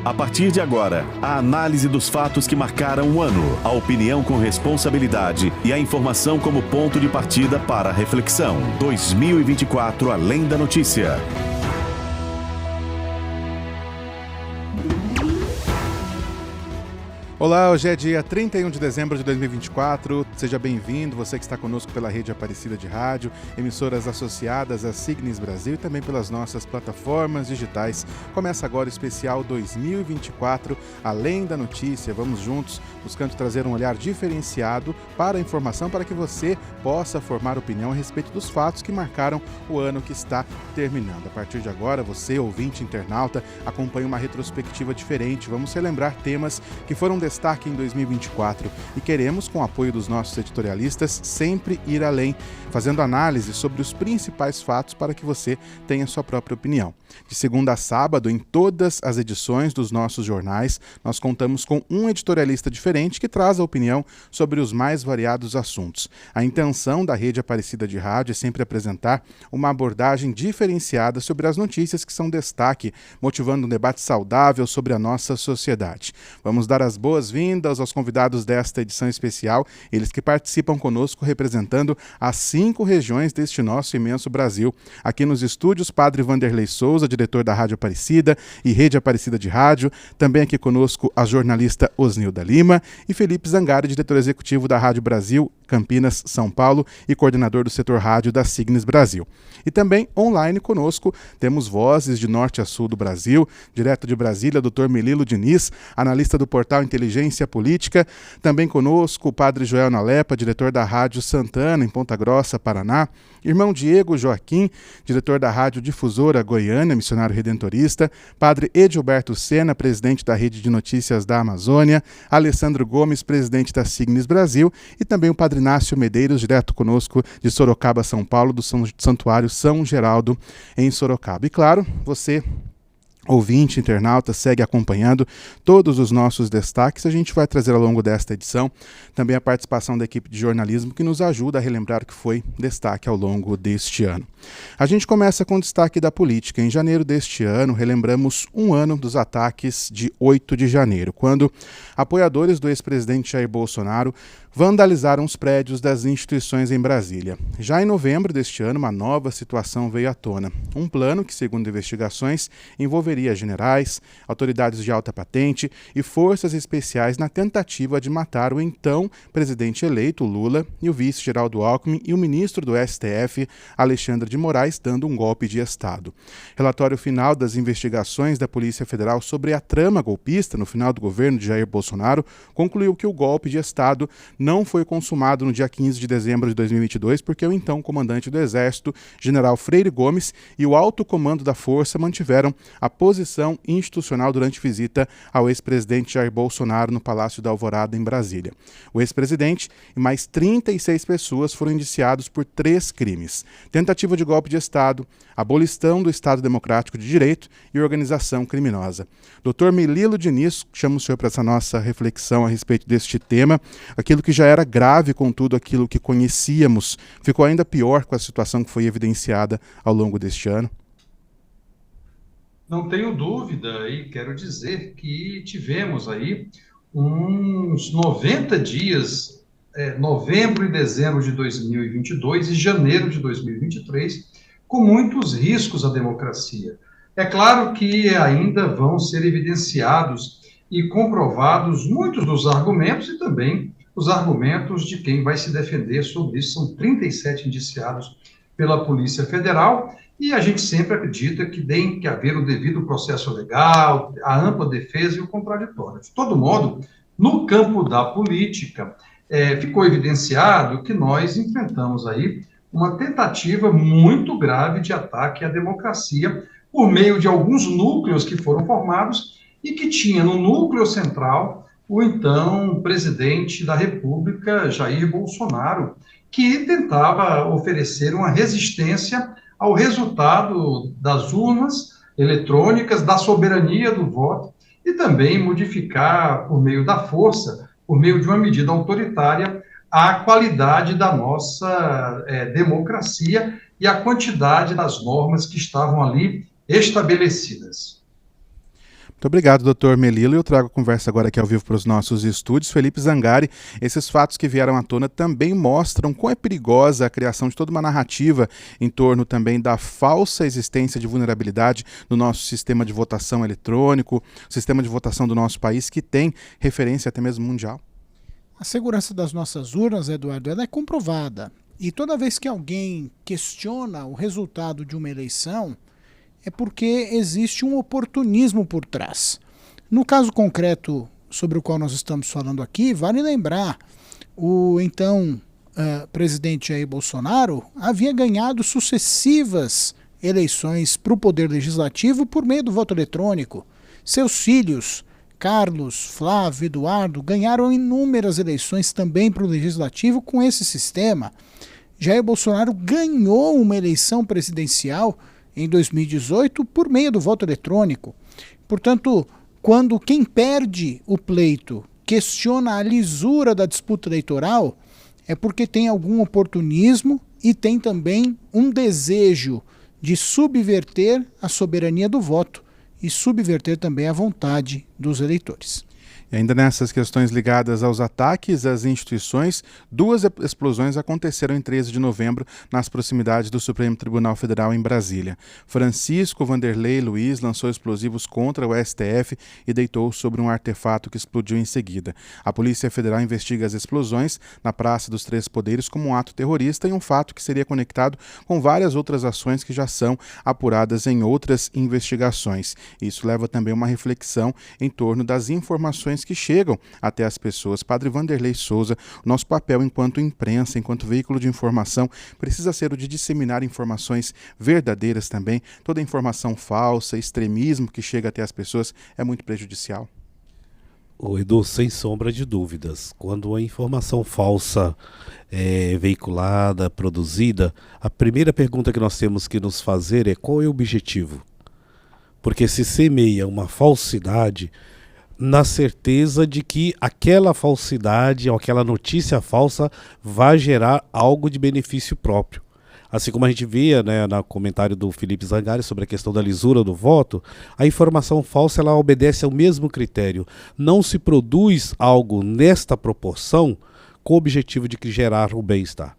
A partir de agora, a análise dos fatos que marcaram o ano, a opinião com responsabilidade e a informação como ponto de partida para a reflexão. 2024 Além da Notícia. Olá, hoje é dia 31 de dezembro de 2024, seja bem-vindo, você que está conosco pela Rede Aparecida de Rádio, emissoras associadas à Signes Brasil e também pelas nossas plataformas digitais. Começa agora o especial 2024, Além da Notícia. Vamos juntos, buscando trazer um olhar diferenciado para a informação, para que você possa formar opinião a respeito dos fatos que marcaram o ano que está terminando. A partir de agora, você, ouvinte, internauta, acompanha uma retrospectiva diferente. Vamos relembrar temas que foram destaque em 2024 e queremos, com o apoio dos nossos editorialistas, sempre ir além, fazendo análise sobre os principais fatos para que você tenha sua própria opinião. De segunda a sábado, em todas as edições dos nossos jornais, nós contamos com um editorialista diferente que traz a opinião sobre os mais variados assuntos. A intenção da Rede Aparecida de Rádio é sempre apresentar uma abordagem diferenciada sobre as notícias que são destaque, motivando um debate saudável sobre a nossa sociedade. Vamos dar as boas-vindas aos convidados desta edição especial, eles que participam conosco representando as 5 regiões deste nosso imenso Brasil. Aqui nos estúdios, Padre Vanderlei Souza, diretor da Rádio Aparecida e Rede Aparecida de Rádio. Também aqui conosco a jornalista Osnilda Lima e Felipe Zangari, diretor executivo da Rádio Brasil, Campinas, São Paulo e coordenador do setor rádio da Signes Brasil. E também online conosco temos vozes de norte a sul do Brasil, direto de Brasília, Dr. Melilo Diniz, analista do portal Inteligência Política. Também conosco o Padre Joel Nalepa, diretor da Rádio Santana, em Ponta Grossa, Paraná. Irmão Diego Joaquim, diretor da Rádio Difusora Goiânia, missionário redentorista. Padre Edilberto Sena, presidente da Rede de Notícias da Amazônia. Alessandro Gomes, presidente da Signes Brasil. E também o Padre Inácio Medeiros, direto conosco de Sorocaba, São Paulo, do Santuário São Geraldo, em Sorocaba. E claro, você, ouvinte, internauta, segue acompanhando todos os nossos destaques. A gente vai trazer ao longo desta edição também a participação da equipe de jornalismo que nos ajuda a relembrar o que foi destaque ao longo deste ano. A gente começa com o destaque da política. Em janeiro deste ano, relembramos um ano dos ataques de 8 de janeiro, quando apoiadores do ex-presidente Jair Bolsonaro vandalizaram os prédios das instituições em Brasília. Já em novembro deste ano, uma nova situação veio à tona. Um plano que, segundo investigações, envolveria generais, autoridades de alta patente e forças especiais na tentativa de matar o então presidente eleito, Lula, e o vice Geraldo Alckmin e o ministro do STF, Alexandre de Moraes, dando um golpe de Estado. Relatório final das investigações da Polícia Federal sobre a trama golpista no final do governo de Jair Bolsonaro concluiu que o golpe de Estado não foi consumado no dia 15 de dezembro de 2022, porque o então comandante do Exército, General Freire Gomes, e o alto comando da Força mantiveram a posição institucional durante visita ao ex-presidente Jair Bolsonaro no Palácio da Alvorada, em Brasília. O ex-presidente e mais 36 pessoas foram indiciados por 3 crimes: tentativa de golpe de Estado, abolição do Estado Democrático de Direito e organização criminosa. Dr. Melilo Diniz, chamo o senhor para essa nossa reflexão a respeito deste tema. Aquilo que já era grave, contudo, aquilo que conhecíamos, ficou ainda pior com a situação que foi evidenciada ao longo deste ano? Não tenho dúvida, e quero dizer que tivemos aí uns 90 dias, novembro e dezembro de 2022 e janeiro de 2023, com muitos riscos à democracia. É claro que ainda vão ser evidenciados e comprovados muitos dos argumentos e também os argumentos de quem vai se defender sobre isso. São 37 indiciados pela Polícia Federal e a gente sempre acredita que tem que haver o devido processo legal, a ampla defesa e o contraditório. De todo modo, no campo da política, ficou evidenciado que nós enfrentamos aí uma tentativa muito grave de ataque à democracia por meio de alguns núcleos que foram formados e que tinha no núcleo central o então presidente da República, Jair Bolsonaro, que tentava oferecer uma resistência ao resultado das urnas eletrônicas, da soberania do voto, e também modificar, por meio da força, por meio de uma medida autoritária, a qualidade da nossa democracia e a quantidade das normas que estavam ali estabelecidas. Muito obrigado, doutor Melilo. Eu trago a conversa agora aqui ao vivo para os nossos estúdios. Felipe Zangari, esses fatos que vieram à tona também mostram quão é perigosa a criação de toda uma narrativa em torno também da falsa existência de vulnerabilidade no nosso sistema de votação eletrônico, sistema de votação do nosso país, que tem referência até mesmo mundial. A segurança das nossas urnas, Eduardo, ela é comprovada. E toda vez que alguém questiona o resultado de uma eleição, é porque existe um oportunismo por trás. No caso concreto sobre o qual nós estamos falando aqui, vale lembrar, o então presidente Jair Bolsonaro havia ganhado sucessivas eleições para o Poder Legislativo por meio do voto eletrônico. Seus filhos, Carlos, Flávio, Eduardo, ganharam inúmeras eleições também para o Legislativo com esse sistema. Jair Bolsonaro ganhou uma eleição presidencial em 2018 por meio do voto eletrônico. Portanto, quando quem perde o pleito questiona a lisura da disputa eleitoral, é porque tem algum oportunismo e tem também um desejo de subverter a soberania do voto e subverter também a vontade dos eleitores. E ainda nessas questões ligadas aos ataques às instituições, 2 explosões aconteceram em 13 de novembro nas proximidades do Supremo Tribunal Federal em Brasília. Francisco Vanderlei Luiz lançou explosivos contra o STF e deitou sobre um artefato que explodiu em seguida. A Polícia Federal investiga as explosões na Praça dos Três Poderes como um ato terrorista e um fato que seria conectado com várias outras ações que já são apuradas em outras investigações. Isso leva também a uma reflexão em torno das informações que chegam até as pessoas. Padre Vanderlei Souza, nosso papel enquanto imprensa, enquanto veículo de informação, precisa ser o de disseminar informações verdadeiras também. Toda informação falsa, extremismo que chega até as pessoas é muito prejudicial. O Edu, sem sombra de dúvidas, quando a informação falsa é veiculada, produzida, a primeira pergunta que nós temos que nos fazer é qual é o objetivo? Porque se semeia uma falsidade na certeza de que aquela falsidade ou aquela notícia falsa vai gerar algo de benefício próprio. Assim como a gente via, né, no comentário do Felipe Zangari sobre a questão da lisura do voto, a informação falsa ela obedece ao mesmo critério. Não se produz algo nesta proporção com o objetivo de gerar o bem-estar.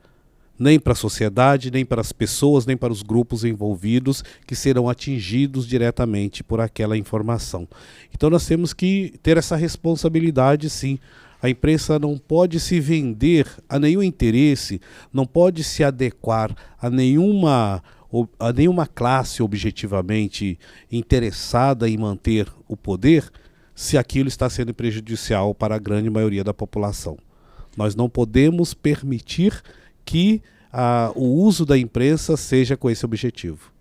Nem para a sociedade, nem para as pessoas, nem para os grupos envolvidos que serão atingidos diretamente por aquela informação. Então nós temos que ter essa responsabilidade, sim. A imprensa não pode se vender a nenhum interesse, não pode se adequar a nenhuma classe objetivamente interessada em manter o poder, se aquilo está sendo prejudicial para a grande maioria da população. Nós não podemos permitir que o uso da imprensa seja com esse objetivo.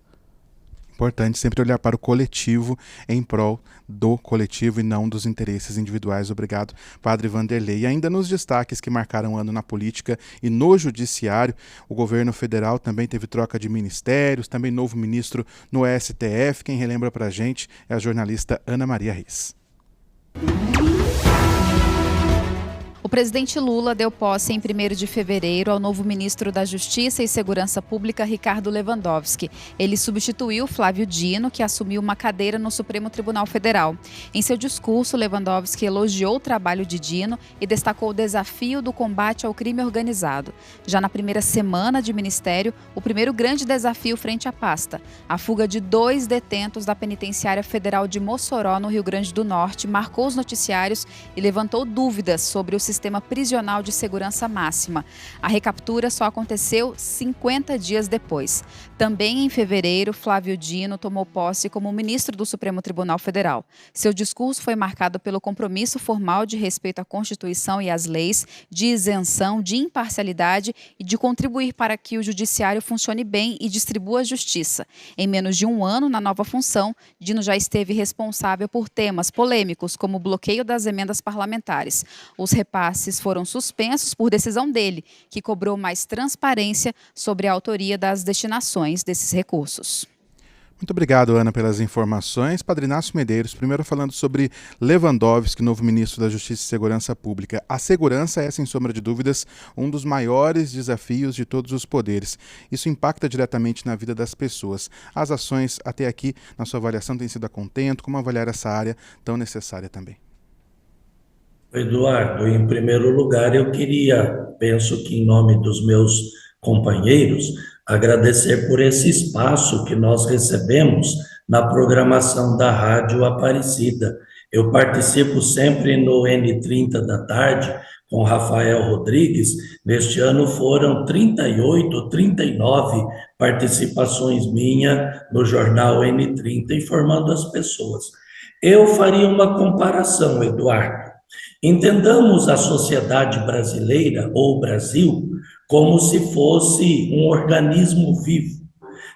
Importante sempre olhar para o coletivo em prol do coletivo e não dos interesses individuais. Obrigado, Padre Vanderlei. E ainda nos destaques que marcaram o ano na política e no judiciário, o governo federal também teve troca de ministérios, também novo ministro no STF. Quem relembra para a gente é a jornalista Ana Maria Reis. O presidente Lula deu posse em 1º de fevereiro ao novo ministro da Justiça e Segurança Pública, Ricardo Lewandowski. Ele substituiu Flávio Dino, que assumiu uma cadeira no Supremo Tribunal Federal. Em seu discurso, Lewandowski elogiou o trabalho de Dino e destacou o desafio do combate ao crime organizado. Já na primeira semana de ministério, o primeiro grande desafio frente à pasta, a fuga de 2 detentos da Penitenciária Federal de Mossoró, no Rio Grande do Norte, marcou os noticiários e levantou dúvidas sobre o sistema prisional de segurança máxima. A recaptura só aconteceu 50 dias depois. Também em fevereiro, Flávio Dino tomou posse como ministro do Supremo Tribunal Federal. Seu discurso foi marcado pelo compromisso formal de respeito à Constituição e às leis, de isenção, de imparcialidade e de contribuir para que o judiciário funcione bem e distribua a justiça. Em menos de um ano na nova função, Dino já esteve responsável por temas polêmicos como o bloqueio das emendas parlamentares. Os repasses foram suspensos por decisão dele, que cobrou mais transparência sobre a autoria das destinações desses recursos. Muito obrigado, Ana, pelas informações. Padre Inácio Medeiros, primeiro falando sobre Lewandowski, novo ministro da Justiça e Segurança Pública. A segurança é, sem sombra de dúvidas, um dos maiores desafios de todos os poderes. Isso impacta diretamente na vida das pessoas. As ações até aqui, na sua avaliação, têm sido a contento? Como avaliar essa área tão necessária também? Eduardo, em primeiro lugar, eu penso que em nome dos meus companheiros, agradecer por esse espaço que nós recebemos na programação da Rádio Aparecida. Eu participo sempre no N30 da tarde com Rafael Rodrigues. Neste ano foram 38, 39 participações minhas no jornal N30, informando as pessoas. Eu faria uma comparação, Eduardo. Entendamos a sociedade brasileira, ou Brasil, como se fosse um organismo vivo.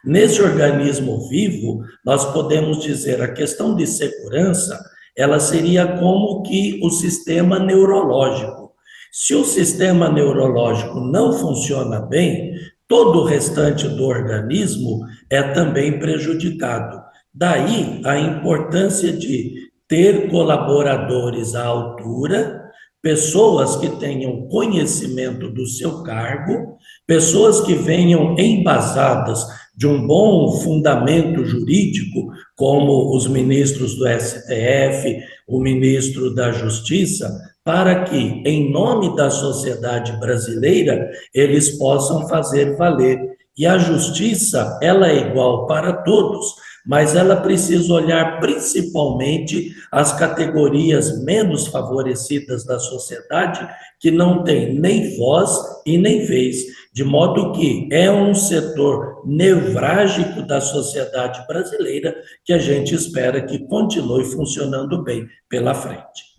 Nesse organismo vivo, nós podemos dizer, a questão de segurança, ela seria como que o sistema neurológico. Se o sistema neurológico não funciona bem, todo o restante do organismo é também prejudicado. Daí a importância de ter colaboradores à altura, pessoas que tenham conhecimento do seu cargo, pessoas que venham embasadas de um bom fundamento jurídico, como os ministros do STF, o ministro da Justiça, para que, em nome da sociedade brasileira, eles possam fazer valer. E a justiça, ela é igual para todos, mas ela precisa olhar principalmente as categorias menos favorecidas da sociedade, que não têm nem voz e nem vez, de modo que é um setor nevrálgico da sociedade brasileira que a gente espera que continue funcionando bem pela frente.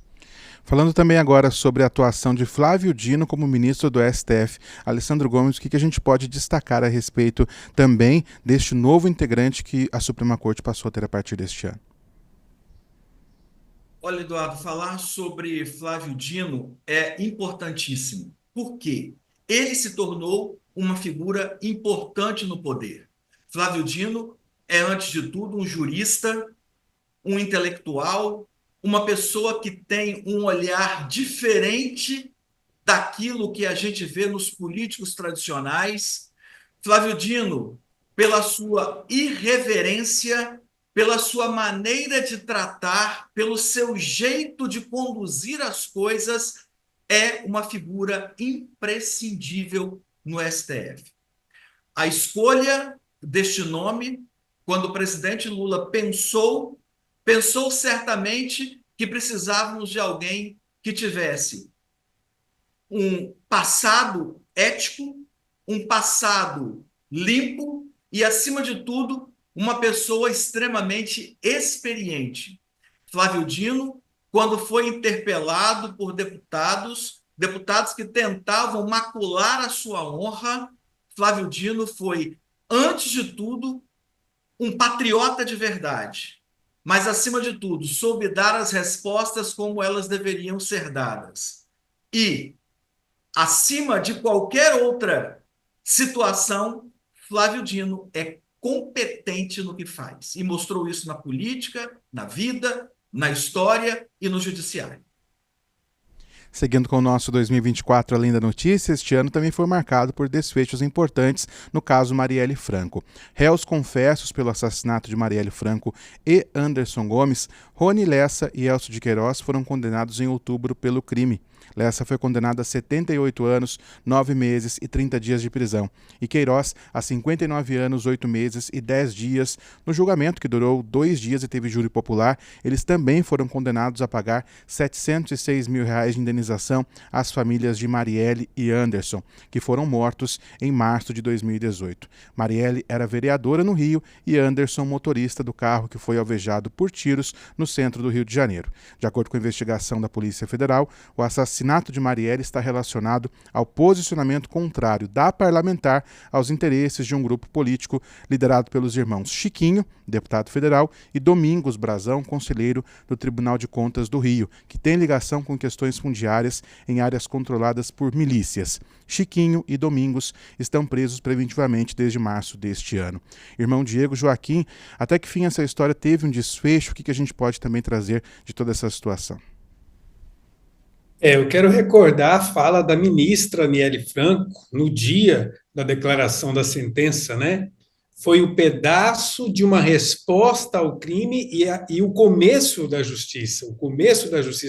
Falando também agora sobre a atuação de Flávio Dino como ministro do STF, Alessandro Gomes, o que a gente pode destacar a respeito também deste novo integrante que a Suprema Corte passou a ter a partir deste ano? Olha, Eduardo, falar sobre Flávio Dino é importantíssimo. Por quê? Ele se tornou uma figura importante no poder. Flávio Dino é, antes de tudo, um jurista, um intelectual, uma pessoa que tem um olhar diferente daquilo que a gente vê nos políticos tradicionais. Flávio Dino, pela sua irreverência, pela sua maneira de tratar, pelo seu jeito de conduzir as coisas, é uma figura imprescindível no STF. A escolha deste nome, quando o presidente Lula pensou certamente que precisávamos de alguém que tivesse um passado ético, um passado limpo e, acima de tudo, uma pessoa extremamente experiente. Flávio Dino, quando foi interpelado por deputados que tentavam macular a sua honra, Flávio Dino foi, antes de tudo, um patriota de verdade, mas, acima de tudo, soube dar as respostas como elas deveriam ser dadas. E, acima de qualquer outra situação, Flávio Dino é competente no que faz. E mostrou isso na política, na vida, na história e no judiciário. Seguindo com o nosso 2024 Além da Notícia, este ano também foi marcado por desfechos importantes no caso Marielle Franco. Réus confessos pelo assassinato de Marielle Franco e Anderson Gomes, Rony Lessa e Elcio de Queiroz foram condenados em outubro pelo crime. Lessa foi condenado a 78 anos, 9 meses e 30 dias de prisão. E Queiroz a 59 anos, 8 meses e 10 dias. No julgamento, que durou 2 dias e teve júri popular, eles também foram condenados a pagar R$ 706 mil de indenização às famílias de Marielle e Anderson, que foram mortos em março de 2018. Marielle era vereadora no Rio e Anderson motorista do carro que foi alvejado por tiros no centro do Rio de Janeiro. De acordo com a investigação da Polícia Federal, o assassinato de Marielle está relacionado ao posicionamento contrário da parlamentar aos interesses de um grupo político liderado pelos irmãos Chiquinho, deputado federal, e Domingos Brazão, conselheiro do Tribunal de Contas do Rio, que tem ligação com questões fundiárias diárias em áreas controladas por milícias. Chiquinho e Domingos estão presos preventivamente desde março deste ano. Irmão Diego, Joaquim, até que fim essa história teve um desfecho? O que a gente pode também trazer de toda essa situação? Eu quero recordar a fala da ministra Aniele Franco no dia da declaração da sentença, né? Foi o pedaço de uma resposta ao crime e o começo da justiça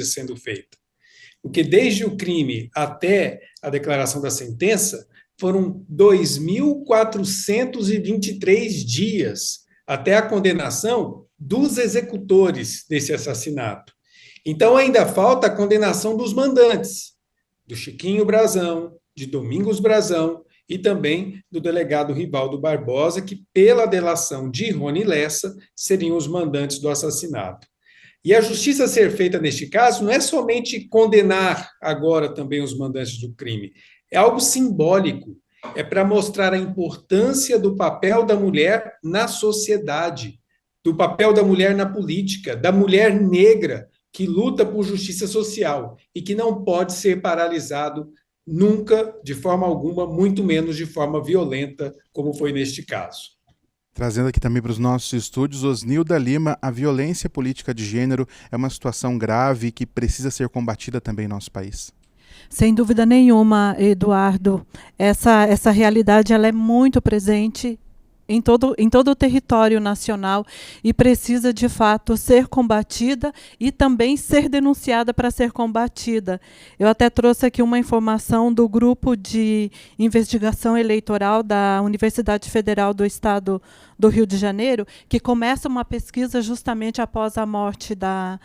sendo feita. Porque desde o crime até a declaração da sentença, foram 2.423 dias até a condenação dos executores desse assassinato. Então, ainda falta a condenação dos mandantes, do Chiquinho Brazão, de Domingos Brazão e também do delegado Rivaldo Barbosa, que, pela delação de Rony Lessa, seriam os mandantes do assassinato. E a justiça a ser feita neste caso não é somente condenar agora também os mandantes do crime, é algo simbólico, é para mostrar a importância do papel da mulher na sociedade, do papel da mulher na política, da mulher negra que luta por justiça social e que não pode ser paralisado nunca, de forma alguma, muito menos de forma violenta, como foi neste caso. Trazendo aqui também para os nossos estúdios, Osnilda Lima, a violência política de gênero é uma situação grave que precisa ser combatida também em nosso país. Sem dúvida nenhuma, Eduardo. Essa realidade ela é muito presente em todo o território nacional e precisa, de fato, ser combatida e também ser denunciada para ser combatida. Eu até trouxe aqui uma informação do Grupo de Investigação Eleitoral da Universidade Federal do Estado do Rio de Janeiro, que começa uma pesquisa justamente após a morte da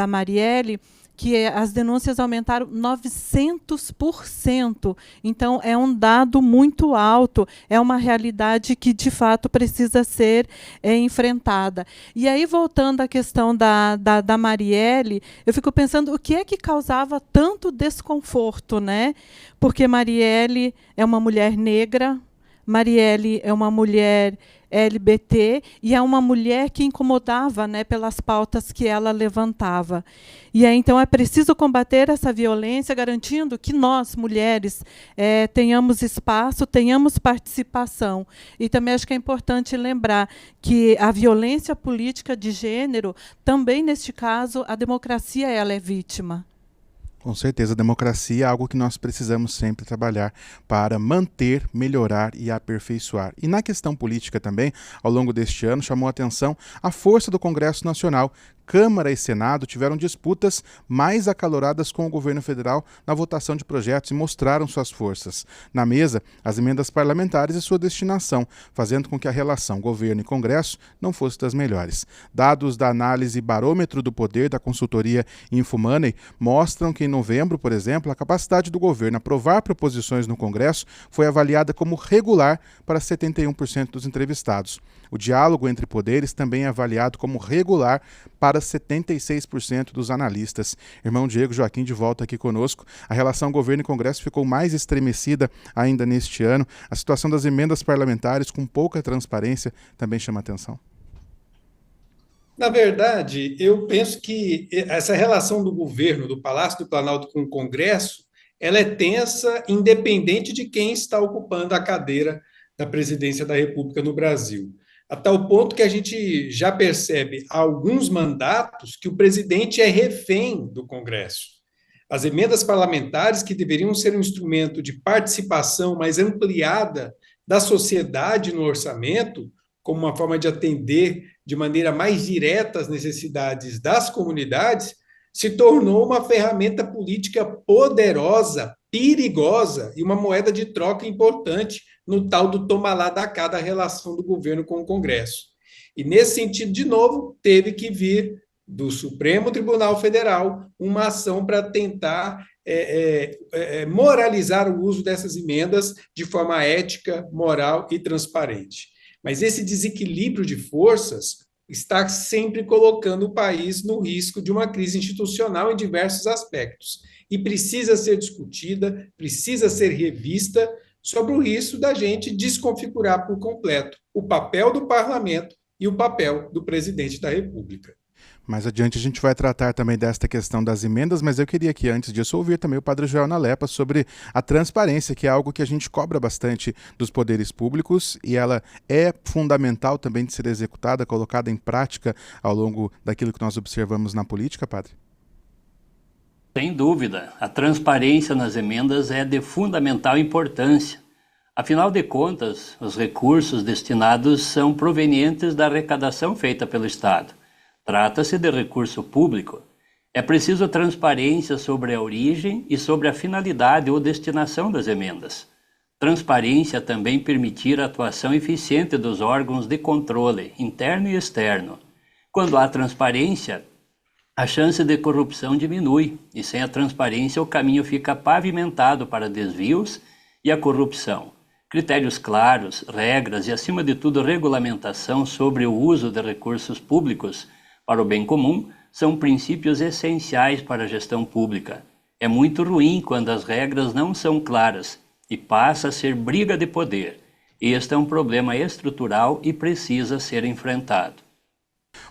Marielle, que as denúncias aumentaram 900%. Então, é um dado muito alto, é uma realidade que, de fato, precisa ser enfrentada. E aí, voltando à questão da Marielle, eu fico pensando o que é que causava tanto desconforto, né? Porque Marielle é uma mulher negra, Marielle é uma mulher LGBT e é uma mulher que incomodava, né, pelas pautas que ela levantava. E aí, então, é preciso combater essa violência, garantindo que nós, mulheres, tenhamos espaço, tenhamos participação. E também acho que é importante lembrar que a violência política de gênero, também, neste caso, a democracia ela é vítima. Com certeza, a democracia é algo que nós precisamos sempre trabalhar para manter, melhorar e aperfeiçoar. E na questão política também, ao longo deste ano, chamou a atenção a força do Congresso Nacional. Câmara e Senado tiveram disputas mais acaloradas com o governo federal na votação de projetos e mostraram suas forças. Na mesa, as emendas parlamentares e sua destinação, fazendo com que a relação governo e Congresso não fosse das melhores. Dados da análise Barômetro do Poder da consultoria Infomoney mostram que em novembro, por exemplo, a capacidade do governo aprovar proposições no Congresso foi avaliada como regular para 71% dos entrevistados. O diálogo entre poderes também é avaliado como regular para 76% dos analistas. Irmão Diego, Joaquim, de volta aqui conosco. A relação governo e Congresso ficou mais estremecida ainda neste ano. A situação das emendas parlamentares com pouca transparência também chama atenção. Na verdade, eu penso que essa relação do governo, do Palácio do Planalto com o Congresso, ela é tensa, independente de quem está ocupando a cadeira da presidência da República no Brasil. A tal ponto que a gente já percebe há alguns mandatos que o presidente é refém do Congresso. As emendas parlamentares, que deveriam ser um instrumento de participação mais ampliada da sociedade no orçamento, como uma forma de atender de maneira mais direta as necessidades das comunidades, se tornou uma ferramenta política poderosa, perigosa e uma moeda de troca importante no tal do toma lá da cá da relação do governo com o Congresso. E, nesse sentido, de novo, teve que vir do Supremo Tribunal Federal uma ação para tentar moralizar o uso dessas emendas de forma ética, moral e transparente. Mas esse desequilíbrio de forças está sempre colocando o país no risco de uma crise institucional em diversos aspectos. E precisa ser discutida, precisa ser revista sobre o risco da gente desconfigurar por completo o papel do parlamento e o papel do presidente da República. Mais adiante a gente vai tratar também desta questão das emendas, mas eu queria aqui, antes disso, ouvir também o Padre Joel Nalepa sobre a transparência, que é algo que a gente cobra bastante dos poderes públicos e ela é fundamental também de ser executada, colocada em prática ao longo daquilo que nós observamos na política, Padre? Sem dúvida, a transparência nas emendas é de fundamental importância. Afinal de contas, os recursos destinados são provenientes da arrecadação feita pelo Estado. Trata-se de recurso público. É preciso transparência sobre a origem e sobre a finalidade ou destinação das emendas. Transparência também permitir a atuação eficiente dos órgãos de controle, interno e externo. Quando há transparência, a chance de corrupção diminui, e sem a transparência o caminho fica pavimentado para desvios e a corrupção. Critérios claros, regras e, acima de tudo, regulamentação sobre o uso de recursos públicos para o bem comum são princípios essenciais para a gestão pública. É muito ruim quando as regras não são claras e passa a ser briga de poder. Este é um problema estrutural e precisa ser enfrentado.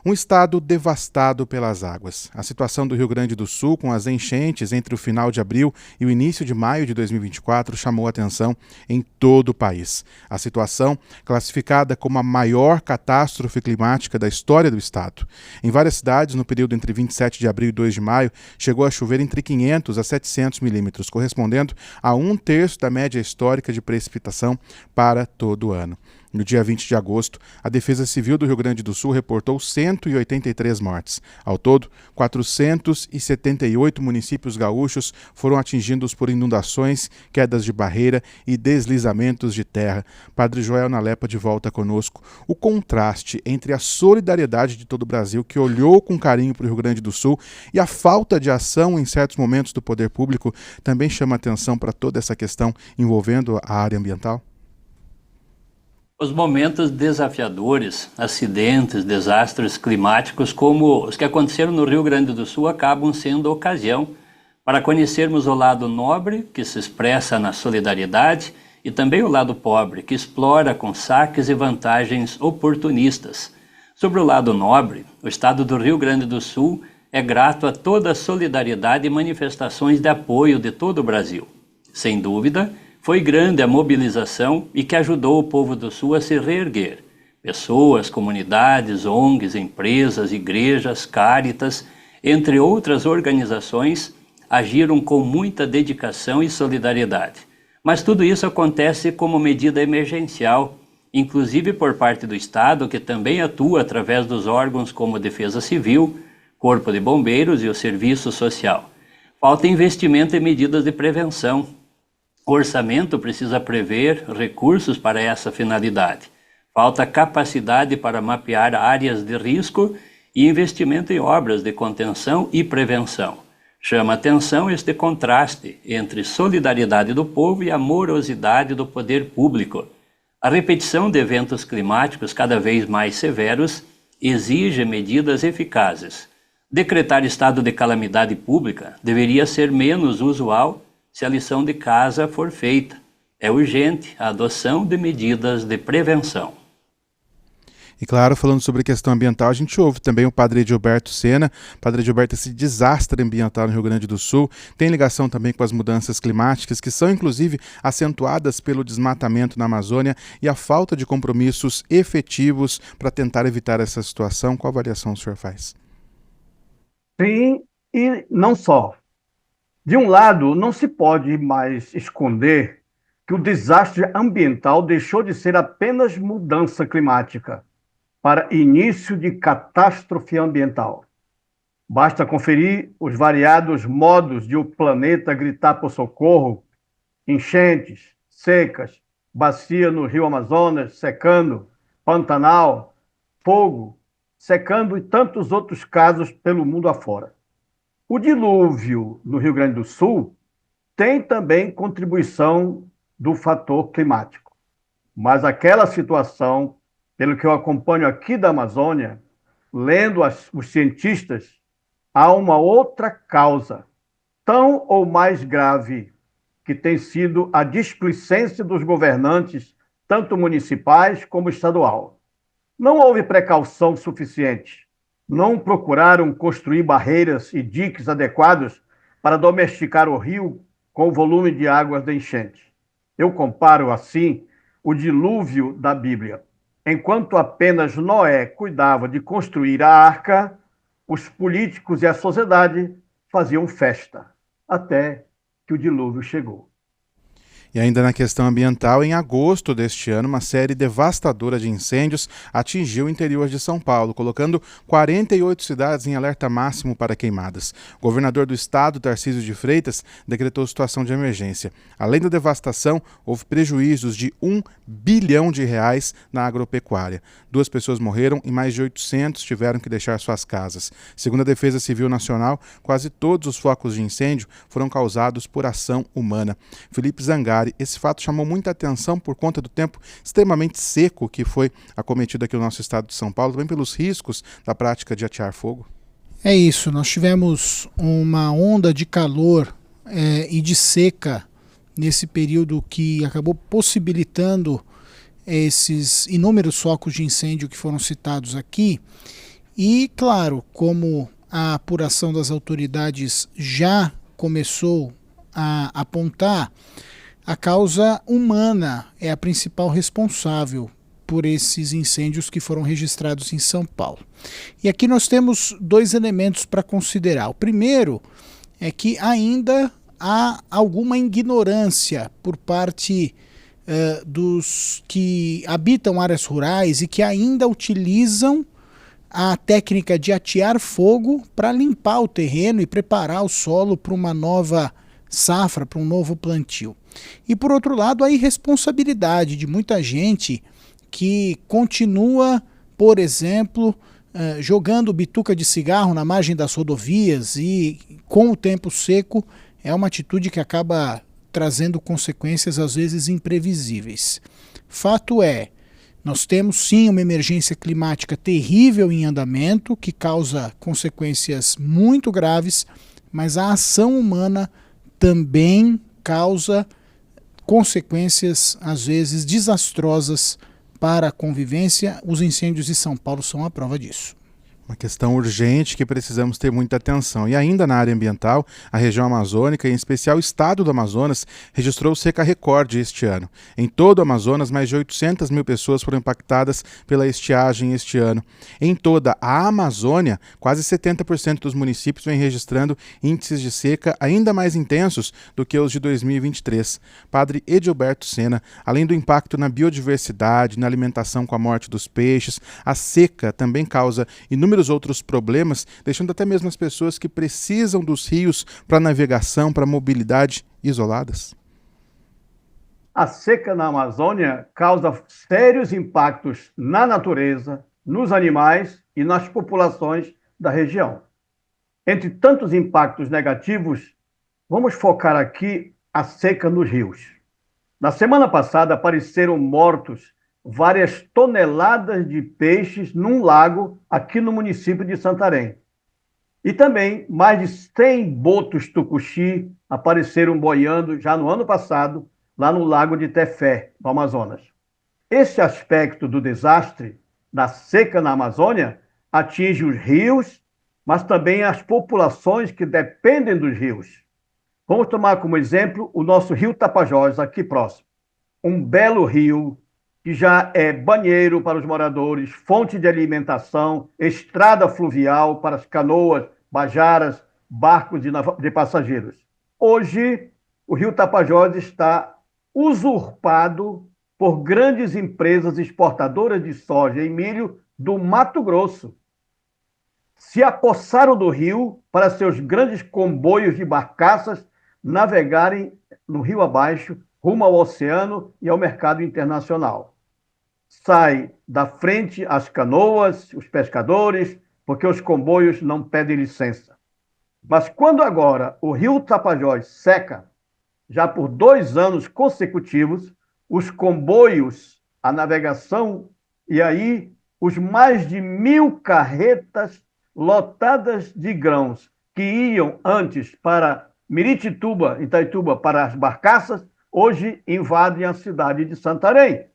Um estado devastado pelas águas. A situação do Rio Grande do Sul, com as enchentes entre o final de abril e o início de maio de 2024, chamou atenção em todo o país. A situação, classificada como a maior catástrofe climática da história do estado. Em várias cidades, no período entre 27 de abril e 2 de maio, chegou a chover entre 500 a 700 milímetros, correspondendo a 1/3 da média histórica de precipitação para todo o ano. No dia 20 de agosto, a Defesa Civil do Rio Grande do Sul reportou 183 mortes. Ao todo, 478 municípios gaúchos foram atingidos por inundações, quedas de barreira e deslizamentos de terra. Padre Joel Nalepa de volta conosco. O contraste entre a solidariedade de todo o Brasil, que olhou com carinho para o Rio Grande do Sul, e a falta de ação em certos momentos do poder público também chama atenção para toda essa questão envolvendo a área ambiental? Os momentos desafiadores, acidentes, desastres climáticos como os que aconteceram no Rio Grande do Sul acabam sendo ocasião para conhecermos o lado nobre, que se expressa na solidariedade, e também o lado pobre, que explora com saques e vantagens oportunistas. Sobre o lado nobre, o estado do Rio Grande do Sul é grato a toda a solidariedade e manifestações de apoio de todo o Brasil. Sem dúvida, foi grande a mobilização e que ajudou o povo do Sul a se reerguer. Pessoas, comunidades, ONGs, empresas, igrejas, Cáritas, entre outras organizações, agiram com muita dedicação e solidariedade. Mas tudo isso acontece como medida emergencial, inclusive por parte do Estado, que também atua através dos órgãos como Defesa Civil, Corpo de Bombeiros e o Serviço Social. Falta investimento em medidas de prevenção. O orçamento precisa prever recursos para essa finalidade. Falta capacidade para mapear áreas de risco e investimento em obras de contenção e prevenção. Chama atenção este contraste entre solidariedade do povo e amorosidade do poder público. A repetição de eventos climáticos cada vez mais severos exige medidas eficazes. Decretar estado de calamidade pública deveria ser menos usual se a lição de casa for feita. É urgente a adoção de medidas de prevenção. E claro, falando sobre questão ambiental, a gente ouve também o Padre Edilberto Sena. Padre Edilberto, esse desastre ambiental no Rio Grande do Sul tem ligação também com as mudanças climáticas, que são inclusive acentuadas pelo desmatamento na Amazônia e a falta de compromissos efetivos para tentar evitar essa situação. Qual avaliação o senhor faz? Sim, e não só. De um lado, não se pode mais esconder que o desastre ambiental deixou de ser apenas mudança climática para início de catástrofe ambiental. Basta conferir os variados modos de o planeta gritar por socorro: enchentes, secas, bacia no Rio Amazonas secando, Pantanal, fogo secando e tantos outros casos pelo mundo afora. O dilúvio no Rio Grande do Sul tem também contribuição do fator climático. Mas aquela situação, pelo que eu acompanho aqui da Amazônia, lendo os cientistas, há uma outra causa, tão ou mais grave, que tem sido a displicência dos governantes, tanto municipais como estadual. Não houve precaução suficiente. Não procuraram construir barreiras e diques adequados para domesticar o rio com o volume de águas da enchente. Eu comparo, assim, o dilúvio da Bíblia. Enquanto apenas Noé cuidava de construir a arca, os políticos e a sociedade faziam festa, até que o dilúvio chegou. E ainda na questão ambiental, em agosto deste ano, uma série devastadora de incêndios atingiu o interior de São Paulo, colocando 48 cidades em alerta máximo para queimadas. O governador do estado, Tarcísio de Freitas, decretou situação de emergência. Além da devastação, houve prejuízos de R$ 1 bilhão na agropecuária. 2 pessoas morreram e mais de 800 tiveram que deixar suas casas. Segundo a Defesa Civil Nacional, quase todos os focos de incêndio foram causados por ação humana. Felipe Zangari, esse fato chamou muita atenção por conta do tempo extremamente seco que foi acometido aqui no nosso estado de São Paulo, também pelos riscos da prática de atear fogo. É isso, nós tivemos uma onda de calor e de seca nesse período que acabou possibilitando esses inúmeros focos de incêndio que foram citados aqui. E, claro, como a apuração das autoridades já começou a apontar, a causa humana é a principal responsável por esses incêndios que foram registrados em São Paulo. E aqui nós temos 2 elementos para considerar. O primeiro é que ainda há alguma ignorância por parte dos que habitam áreas rurais e que ainda utilizam a técnica de atear fogo para limpar o terreno e preparar o solo para uma nova safra, para um novo plantio. E por outro lado, a irresponsabilidade de muita gente que continua, por exemplo, jogando bituca de cigarro na margem das rodovias e com o tempo seco é uma atitude que acaba trazendo consequências às vezes imprevisíveis. Fato é, nós temos sim uma emergência climática terrível em andamento que causa consequências muito graves, mas a ação humana também causa consequências às vezes desastrosas para a convivência. Os incêndios de São Paulo são a prova disso. Uma questão urgente que precisamos ter muita atenção. E ainda na área ambiental, a região amazônica, em especial o estado do Amazonas, registrou seca recorde este ano. Em todo o Amazonas, mais de 800 mil pessoas foram impactadas pela estiagem este ano. Em toda a Amazônia, quase 70% dos municípios vem registrando índices de seca ainda mais intensos do que os de 2023. Padre Edilberto Sena, além do impacto na biodiversidade, na alimentação com a morte dos peixes, a seca também causa inúmeros outros problemas, deixando até mesmo as pessoas que precisam dos rios para navegação, para mobilidade, isoladas. A seca na Amazônia causa sérios impactos na natureza, nos animais e nas populações da região. Entre tantos impactos negativos, vamos focar aqui a seca nos rios. Na semana passada apareceram mortos várias toneladas de peixes num lago aqui no município de Santarém. E também mais de 100 botos tucuxi apareceram boiando já no ano passado lá no lago de Tefé, no Amazonas. Esse aspecto do desastre da seca na Amazônia atinge os rios, mas também as populações que dependem dos rios. Vamos tomar como exemplo o nosso rio Tapajós, aqui próximo. Um belo rio que já é banheiro para os moradores, fonte de alimentação, estrada fluvial para as canoas, bajaras, barcos de passageiros. Hoje, o rio Tapajós está usurpado por grandes empresas exportadoras de soja e milho do Mato Grosso. Se apossaram do rio para seus grandes comboios de barcaças navegarem no rio abaixo, rumo ao oceano e ao mercado internacional. Sai da frente as canoas, os pescadores, porque os comboios não pedem licença. Mas quando agora o rio Tapajós seca, já por 2 anos consecutivos, os comboios, a navegação, e aí os mais de 1.000 carretas lotadas de grãos que iam antes para Miritituba, Itaituba, para as barcaças, hoje invadem a cidade de Santarém,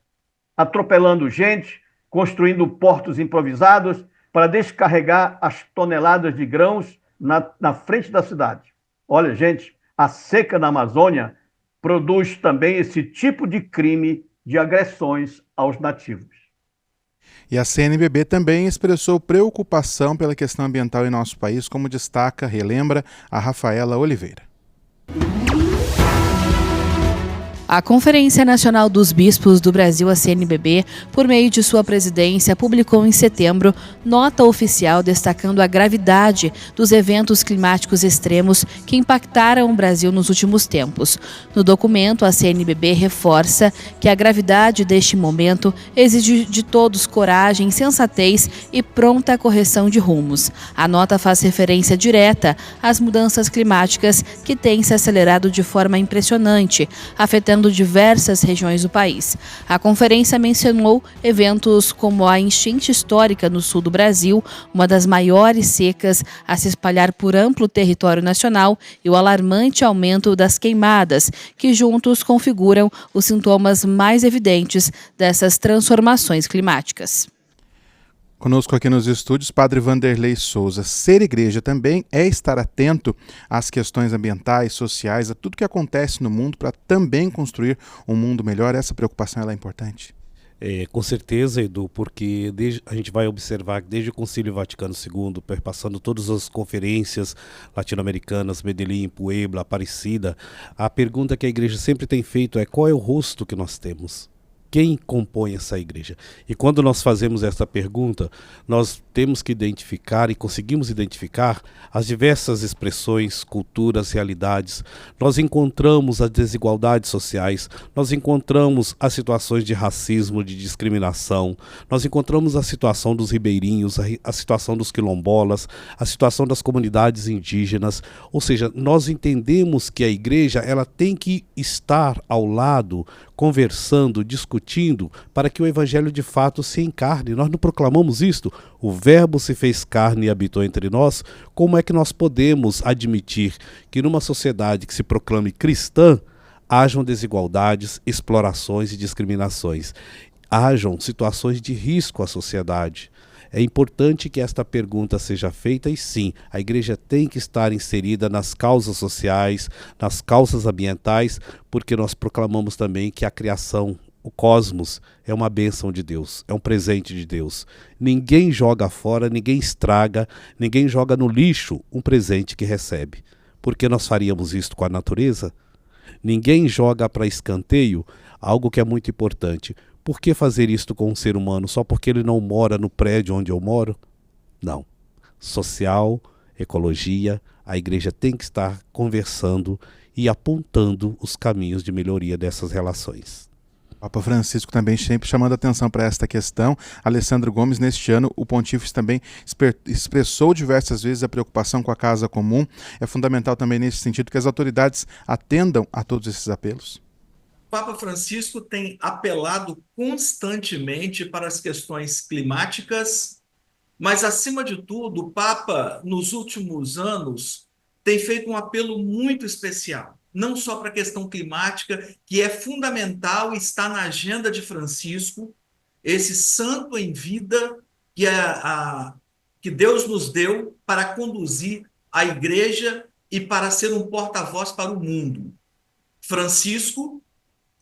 atropelando gente, construindo portos improvisados, para descarregar as toneladas de grãos na frente da cidade. Olha, gente, a seca na Amazônia produz também esse tipo de crime de agressões aos nativos. E a CNBB também expressou preocupação pela questão ambiental em nosso país, como relembra a Rafaela Oliveira. A Conferência Nacional dos Bispos do Brasil, a CNBB, por meio de sua presidência, publicou em setembro nota oficial destacando a gravidade dos eventos climáticos extremos que impactaram o Brasil nos últimos tempos. No documento, a CNBB reforça que a gravidade deste momento exige de todos coragem, sensatez e pronta correção de rumos. A nota faz referência direta às mudanças climáticas que têm se acelerado de forma impressionante, afetando diversas regiões do país. A conferência mencionou eventos como a enchente histórica no sul do Brasil, uma das maiores secas a se espalhar por amplo território nacional e o alarmante aumento das queimadas, que juntos configuram os sintomas mais evidentes dessas transformações climáticas. Conosco aqui nos estúdios, Padre Vanderlei Souza. Ser igreja também é estar atento às questões ambientais, sociais, a tudo que acontece no mundo para também construir um mundo melhor. Essa preocupação ela é importante? Com certeza, Edu, porque a gente vai observar que desde o Concílio Vaticano II, perpassando todas as conferências latino-americanas, Medellín, Puebla, Aparecida, a pergunta que a igreja sempre tem feito é: qual é o rosto que nós temos? Quem compõe essa igreja? E quando nós fazemos essa pergunta, nós temos que identificar e conseguimos identificar as diversas expressões, culturas, realidades. Nós encontramos as desigualdades sociais, nós encontramos as situações de racismo, de discriminação, nós encontramos a situação dos ribeirinhos, a situação dos quilombolas, a situação das comunidades indígenas. Ou seja, nós entendemos que a igreja ela tem que estar ao lado, conversando, discutindo, para que o evangelho de fato se encarne. Nós não proclamamos isto? O verbo se fez carne e habitou entre nós. Como é que nós podemos admitir que numa sociedade que se proclame cristã, hajam desigualdades, explorações e discriminações? Hajam situações de risco à sociedade. É importante que esta pergunta seja feita e sim, a igreja tem que estar inserida nas causas sociais, nas causas ambientais, porque nós proclamamos também que a criação, o cosmos, é uma bênção de Deus, é um presente de Deus. Ninguém joga fora, ninguém estraga, ninguém joga no lixo um presente que recebe. Por que nós faríamos isto com a natureza? Ninguém joga para escanteio algo que é muito importante. Por que fazer isto com um ser humano? Só porque ele não mora no prédio onde eu moro? Não. Social, ecologia, a igreja tem que estar conversando e apontando os caminhos de melhoria dessas relações. Papa Francisco também sempre chamando atenção para esta questão. Alessandro Gomes, neste ano, o pontífice também expressou diversas vezes a preocupação com a casa comum. É fundamental também nesse sentido que as autoridades atendam a todos esses apelos. Papa Francisco tem apelado constantemente para as questões climáticas, mas, acima de tudo, o Papa, nos últimos anos, tem feito um apelo muito especial, não só para a questão climática, que é fundamental e está na agenda de Francisco, esse santo em vida que Deus nos deu para conduzir a igreja e para ser um porta-voz para o mundo. Francisco,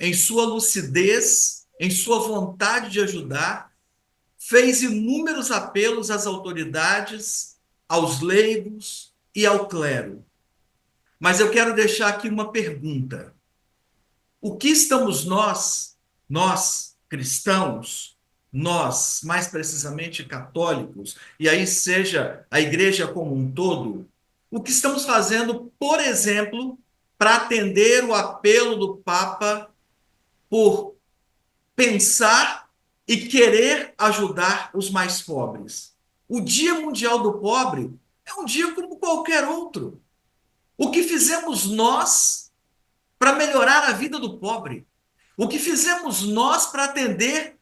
em sua lucidez, em sua vontade de ajudar, fez inúmeros apelos às autoridades, aos leigos e ao clero. Mas eu quero deixar aqui uma pergunta. O que estamos nós cristãos, nós, mais precisamente católicos, e aí seja a igreja como um todo, o que estamos fazendo, por exemplo, para atender o apelo do Papa por pensar e querer ajudar os mais pobres? O Dia Mundial do Pobre é um dia como qualquer outro. O que fizemos nós para melhorar a vida do pobre? O que fizemos nós para atender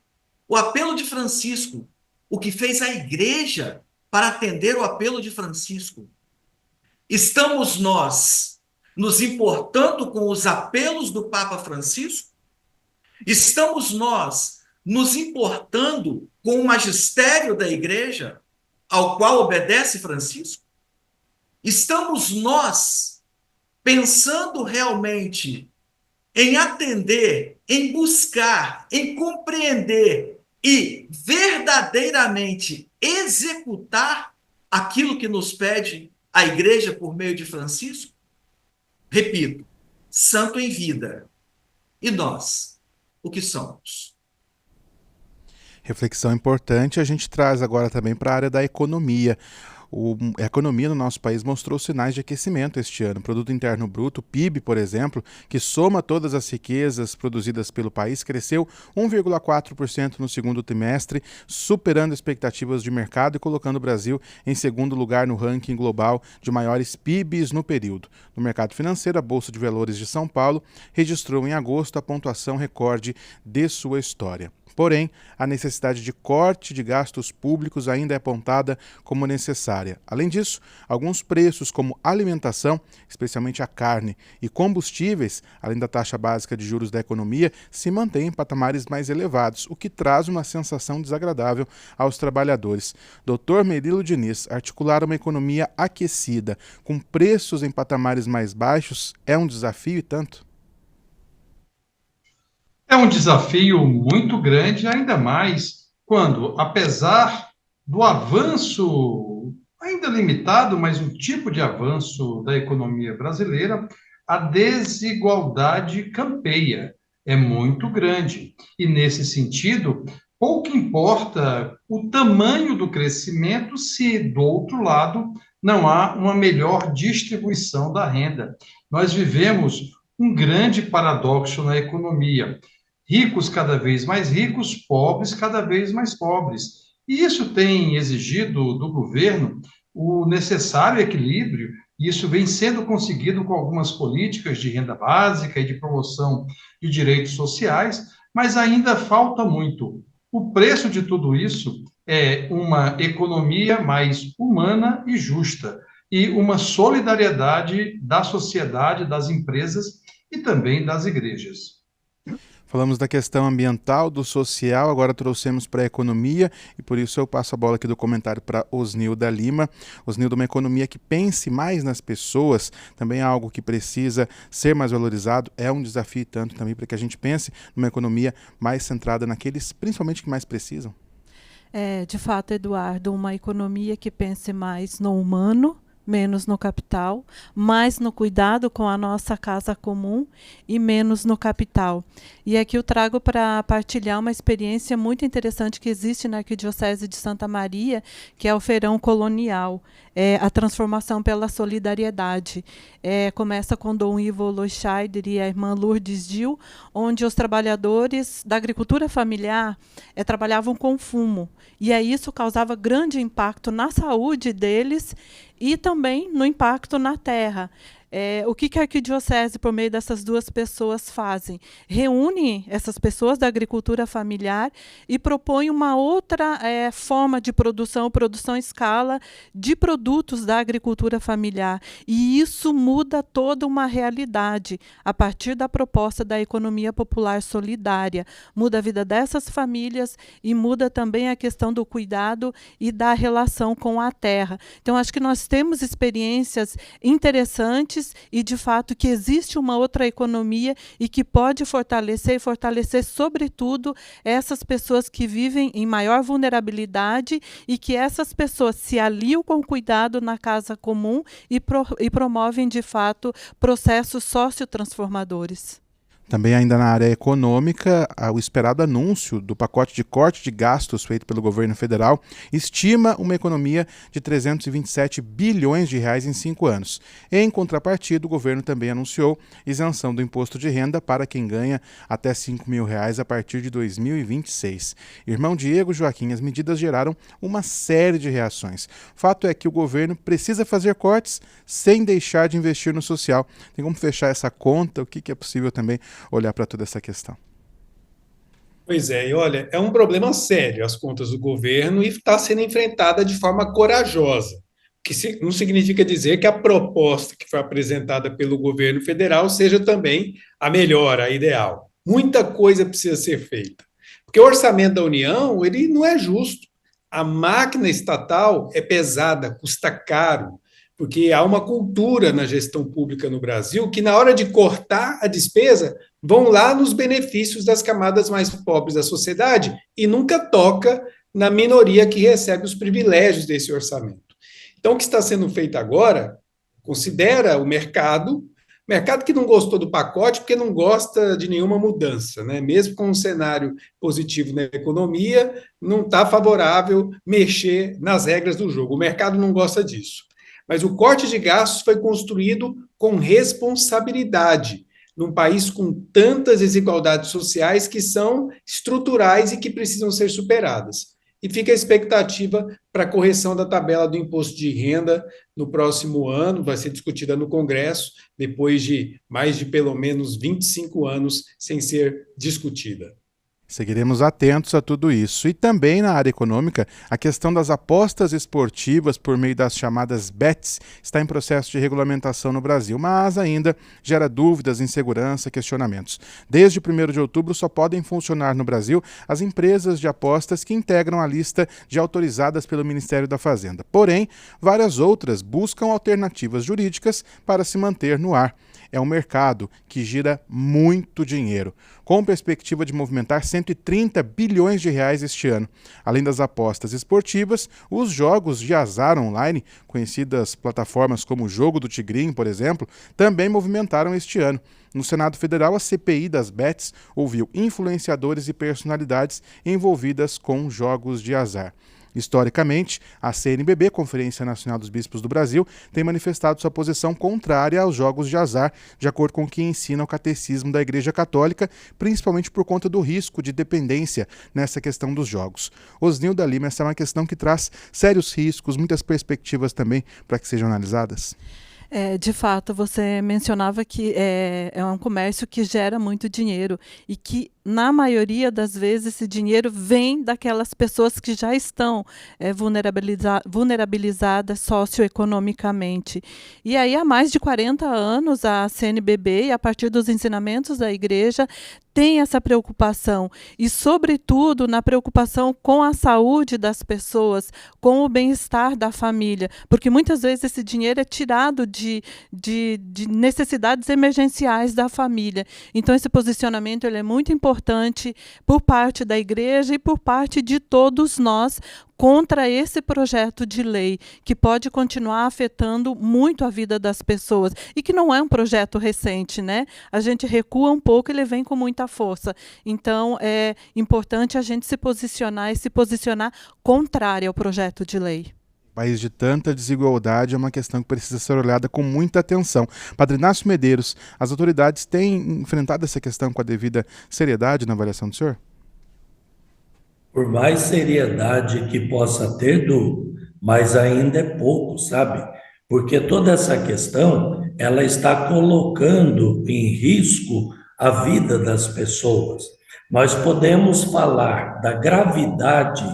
o apelo de Francisco? O que fez a igreja para atender o apelo de Francisco? Estamos nós nos importando com os apelos do Papa Francisco? Estamos nós nos importando com o magistério da igreja? ao qual obedece Francisco? Estamos nós pensando realmente em atender, em buscar, em compreender e verdadeiramente executar aquilo que nos pede a Igreja por meio de Francisco? Repito, santo em vida. E nós, o que somos? Reflexão importante, a gente traz agora também para a área da economia. A economia no nosso país mostrou sinais de aquecimento este ano. O Produto Interno Bruto, PIB, por exemplo, que soma todas as riquezas produzidas pelo país, cresceu 1,4% no segundo trimestre, superando expectativas de mercado e colocando o Brasil em segundo lugar no ranking global de maiores PIBs no período. No mercado financeiro, a Bolsa de Valores de São Paulo registrou em agosto a pontuação recorde de sua história. Porém, a necessidade de corte de gastos públicos ainda é apontada como necessária. Além disso, alguns preços como alimentação, especialmente a carne, e combustíveis, além da taxa básica de juros da economia, se mantêm em patamares mais elevados, o que traz uma sensação desagradável aos trabalhadores. Dr. Merilo Diniz, articular uma economia aquecida com preços em patamares mais baixos é um desafio e tanto? É um desafio muito grande, ainda mais quando, apesar do avanço, ainda limitado, mas um tipo de avanço da economia brasileira, a desigualdade campeia, é muito grande. E, nesse sentido, pouco importa o tamanho do crescimento se, do outro lado, não há uma melhor distribuição da renda. Nós vivemos um grande paradoxo na economia. Ricos cada vez mais ricos, pobres cada vez mais pobres. E isso tem exigido do governo o necessário equilíbrio, e isso vem sendo conseguido com algumas políticas de renda básica e de promoção de direitos sociais, mas ainda falta muito. O preço de tudo isso é uma economia mais humana e justa, e uma solidariedade da sociedade, das empresas e também das igrejas. Falamos da questão ambiental, do social, agora trouxemos para a economia e por isso eu passo a bola aqui do comentário para Osnilda Lima. Osnilda, uma economia que pense mais nas pessoas, também é algo que precisa ser mais valorizado, é um desafio tanto também para que a gente pense numa economia mais centrada naqueles, principalmente, que mais precisam. De fato, Eduardo, uma economia que pense mais no humano, menos no capital, mais no cuidado com a nossa casa comum e menos no capital. E aqui eu trago para partilhar uma experiência muito interessante que existe na Arquidiocese de Santa Maria, que é o Feirão Colonial, a transformação pela solidariedade. Começa com Dom Ivo Loischeider e a irmã Lourdes Gil, onde os trabalhadores da agricultura familiar trabalhavam com fumo. E aí isso causava grande impacto na saúde deles e também no impacto na terra. O que a Arquidiocese, por meio dessas duas pessoas, fazem? Reúne essas pessoas da agricultura familiar e propõe uma outra forma de produção em escala de produtos da agricultura familiar. E isso muda toda uma realidade a partir da proposta da economia popular solidária. Muda a vida dessas famílias e muda também a questão do cuidado e da relação com a terra. Então, acho que nós temos experiências interessantes e, de fato, que existe uma outra economia e que pode fortalecer sobretudo, essas pessoas que vivem em maior vulnerabilidade e que essas pessoas se aliam com cuidado na casa comum e promovem, de fato, processos sociotransformadores. Também ainda na área econômica, o esperado anúncio do pacote de corte de gastos feito pelo governo federal estima uma economia de 327 bilhões de reais em 5 anos. Em contrapartida, o governo também anunciou isenção do imposto de renda para quem ganha até R$5.000 a partir de 2026. Irmão Diego Joaquim, as medidas geraram uma série de reações. Fato é que o governo precisa fazer cortes sem deixar de investir no social. Tem como fechar essa conta? O que é possível também olhar para toda essa questão? Pois é, e olha, é um problema sério as contas do governo e está sendo enfrentada de forma corajosa, que não significa dizer que a proposta que foi apresentada pelo governo federal seja também a melhor, a ideal. Muita coisa precisa ser feita, porque o orçamento da União ele não é justo. A máquina estatal é pesada, custa caro, porque há uma cultura na gestão pública no Brasil que, na hora de cortar a despesa, vão lá nos benefícios das camadas mais pobres da sociedade e nunca toca na minoria que recebe os privilégios desse orçamento. Então, o que está sendo feito agora considera o mercado que não gostou do pacote porque não gosta de nenhuma mudança, né? Mesmo com um cenário positivo na economia, não está favorável mexer nas regras do jogo. O mercado não gosta disso. Mas o corte de gastos foi construído com responsabilidade, num país com tantas desigualdades sociais que são estruturais e que precisam ser superadas. E fica a expectativa para a correção da tabela do imposto de renda no próximo ano, vai ser discutida no Congresso, depois de mais de pelo menos 25 anos sem ser discutida. Seguiremos atentos a tudo isso. E também na área econômica, a questão das apostas esportivas por meio das chamadas bets está em processo de regulamentação no Brasil, mas ainda gera dúvidas, insegurança, questionamentos. Desde 1º de outubro só podem funcionar no Brasil as empresas de apostas que integram a lista de autorizadas pelo Ministério da Fazenda. Porém, várias outras buscam alternativas jurídicas para se manter no ar. É um mercado que gira muito dinheiro, com perspectiva de movimentar 130 bilhões de reais este ano. Além das apostas esportivas, os jogos de azar online, conhecidas plataformas como o Jogo do Tigrinho, por exemplo, também movimentaram este ano. No Senado Federal, a CPI das bets ouviu influenciadores e personalidades envolvidas com jogos de azar. Historicamente, a CNBB, Conferência Nacional dos Bispos do Brasil, tem manifestado sua posição contrária aos jogos de azar, de acordo com o que ensina o Catecismo da Igreja Católica, principalmente por conta do risco de dependência nessa questão dos jogos. Osnilda Lima, essa é uma questão que traz sérios riscos, muitas perspectivas também para que sejam analisadas. De fato, você mencionava que é um comércio que gera muito dinheiro e que, na maioria das vezes, esse dinheiro vem daquelas pessoas que já estão vulnerabilizadas socioeconomicamente. E aí, há mais de 40 anos, a CNBB, e a partir dos ensinamentos da Igreja, tem essa preocupação e, sobretudo, na preocupação com a saúde das pessoas, com o bem-estar da família, porque muitas vezes esse dinheiro é tirado de necessidades emergenciais da família. Então, esse posicionamento ele é muito importante por parte da Igreja e por parte de todos nós contra esse projeto de lei, que pode continuar afetando muito a vida das pessoas, e que não é um projeto recente, né? A gente recua um pouco e ele vem com muita força. Então, é importante a gente se posicionar contrário ao projeto de lei. País de tanta desigualdade é uma questão que precisa ser olhada com muita atenção. Padre Inácio Medeiros, as autoridades têm enfrentado essa questão com a devida seriedade na avaliação do senhor? Por mais seriedade que possa ter, mas ainda é pouco, sabe? Porque toda essa questão, ela está colocando em risco a vida das pessoas. Nós podemos falar da gravidade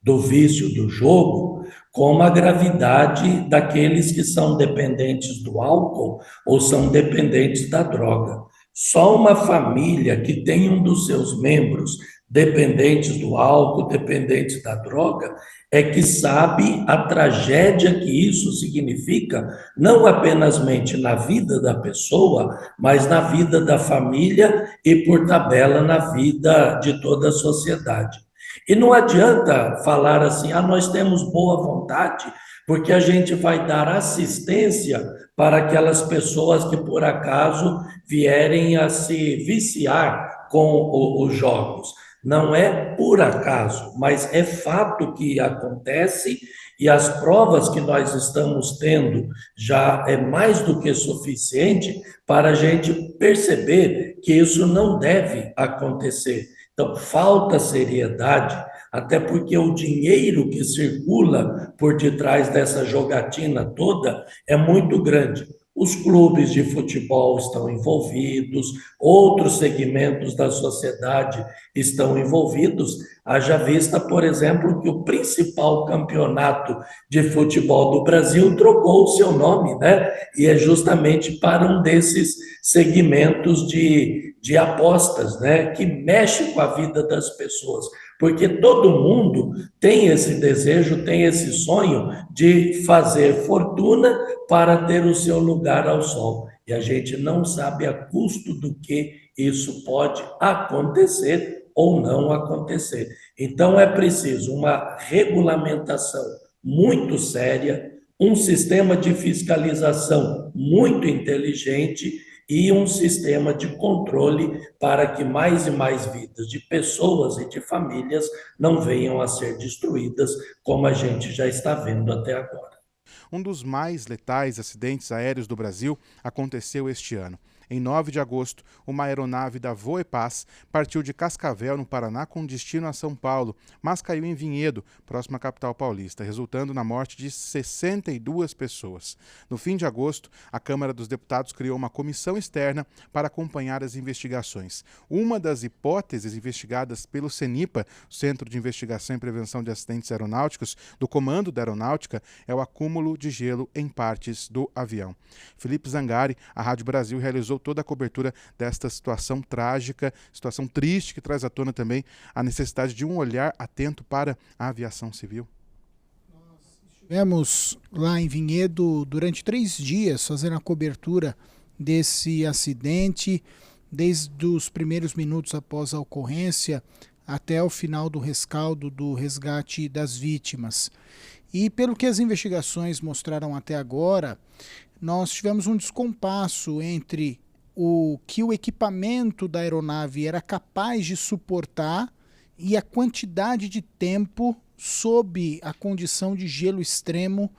do vício do jogo como a gravidade daqueles que são dependentes do álcool ou são dependentes da droga. Só uma família que tem um dos seus membros dependentes do álcool, dependentes da droga, é que sabe a tragédia que isso significa, não apenas na vida da pessoa, mas na vida da família e, por tabela, na vida de toda a sociedade. E não adianta falar assim, nós temos boa vontade, porque a gente vai dar assistência para aquelas pessoas que, por acaso, vierem a se viciar com os jogos. Não é por acaso, mas é fato que acontece, e as provas que nós estamos tendo já é mais do que suficiente para a gente perceber que isso não deve acontecer. Então, falta seriedade, até porque o dinheiro que circula por detrás dessa jogatina toda é muito grande. Os clubes de futebol estão envolvidos, outros segmentos da sociedade estão envolvidos. Haja vista, por exemplo, que o principal campeonato de futebol do Brasil trocou o seu nome, né? E é justamente para um desses segmentos de apostas, né? Que mexe com a vida das pessoas. porque todo mundo tem esse desejo, tem esse sonho de fazer fortuna para ter o seu lugar ao sol. E a gente não sabe a custo do que isso pode acontecer ou não acontecer. Então, é preciso uma regulamentação muito séria, um sistema de fiscalização muito inteligente e um sistema de controle para que mais e mais vidas de pessoas e de famílias não venham a ser destruídas, como a gente já está vendo até agora. Um dos mais letais acidentes aéreos do Brasil aconteceu este ano. Em 9 de agosto, uma aeronave da Voepaz partiu de Cascavel, no Paraná, com destino a São Paulo, mas caiu em Vinhedo, próxima à capital paulista, resultando na morte de 62 pessoas. No fim de agosto, a Câmara dos Deputados criou uma comissão externa para acompanhar as investigações. Uma das hipóteses investigadas pelo CENIPA, Centro de Investigação e Prevenção de Acidentes Aeronáuticos, do Comando da Aeronáutica, é o acúmulo de gelo em partes do avião. Felipe Zangari, a Rádio Brasil, realizou toda a cobertura desta situação trágica, situação triste, que traz à tona também a necessidade de um olhar atento para a aviação civil. Nós estivemos lá em Vinhedo durante 3 dias fazendo a cobertura desse acidente, desde os primeiros minutos após a ocorrência até o final do rescaldo do resgate das vítimas. E pelo que as investigações mostraram até agora, nós tivemos um descompasso entre o que o equipamento da aeronave era capaz de suportar e a quantidade de tempo sob a condição de gelo extremo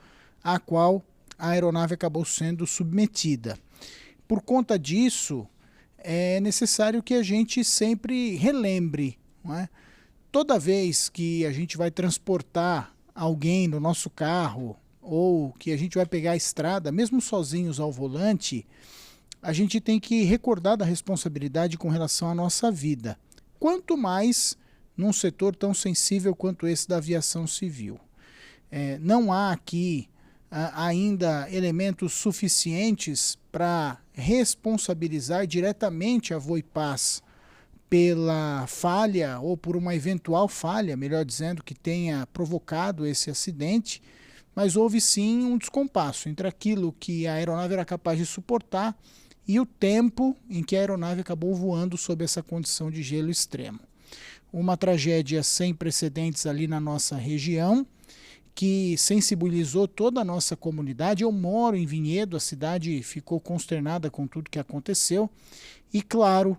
a qual a aeronave acabou sendo submetida. Por conta disso, é necessário que a gente sempre relembre, não é? Toda vez que a gente vai transportar alguém no nosso carro ou que a gente vai pegar a estrada, mesmo sozinhos ao volante, a gente tem que recordar da responsabilidade com relação à nossa vida. Quanto mais num setor tão sensível quanto esse da aviação civil. Não há aqui ainda elementos suficientes para responsabilizar diretamente a Voepaz pela falha ou por uma eventual falha, melhor dizendo, que tenha provocado esse acidente, mas houve sim um descompasso entre aquilo que a aeronave era capaz de suportar e o tempo em que a aeronave acabou voando sob essa condição de gelo extremo. Uma tragédia sem precedentes ali na nossa região, que sensibilizou toda a nossa comunidade. Eu moro em Vinhedo, a cidade ficou consternada com tudo que aconteceu e, claro,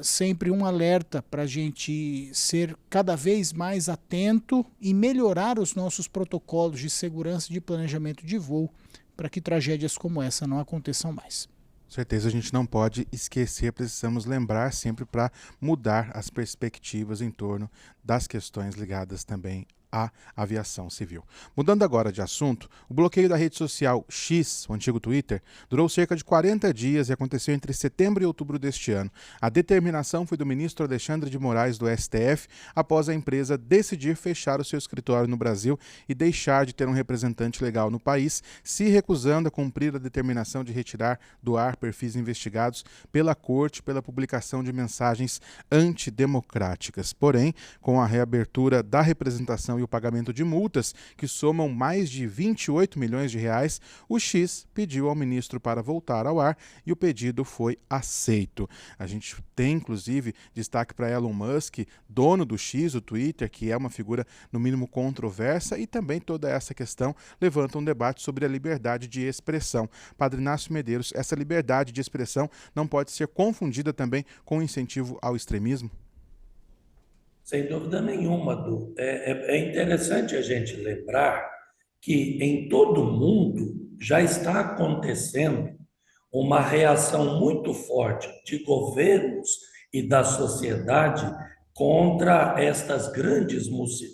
sempre um alerta para a gente ser cada vez mais atento e melhorar os nossos protocolos de segurança e de planejamento de voo para que tragédias como essa não aconteçam mais. Com certeza a gente não pode esquecer, precisamos lembrar sempre para mudar as perspectivas em torno das questões ligadas também à aviação civil. Mudando agora de assunto, o bloqueio da rede social X, o antigo Twitter, durou cerca de 40 dias e aconteceu entre setembro e outubro deste ano. A determinação foi do ministro Alexandre de Moraes, do STF, após a empresa decidir fechar o seu escritório no Brasil e deixar de ter um representante legal no país, se recusando a cumprir a determinação de retirar do ar perfis investigados pela corte pela publicação de mensagens antidemocráticas. Porém, com a reabertura da representação e o pagamento de multas, que somam mais de 28 milhões de reais, o X pediu ao ministro para voltar ao ar e o pedido foi aceito. A gente tem, inclusive, destaque para Elon Musk, dono do X, o Twitter, que é uma figura, no mínimo, controversa, e também toda essa questão levanta um debate sobre a liberdade de expressão. Padre Inácio Medeiros, essa liberdade de expressão não pode ser confundida também com incentivo ao extremismo? Sem dúvida nenhuma, Du. É interessante a gente lembrar que em todo o mundo já está acontecendo uma reação muito forte de governos e da sociedade contra estas grandes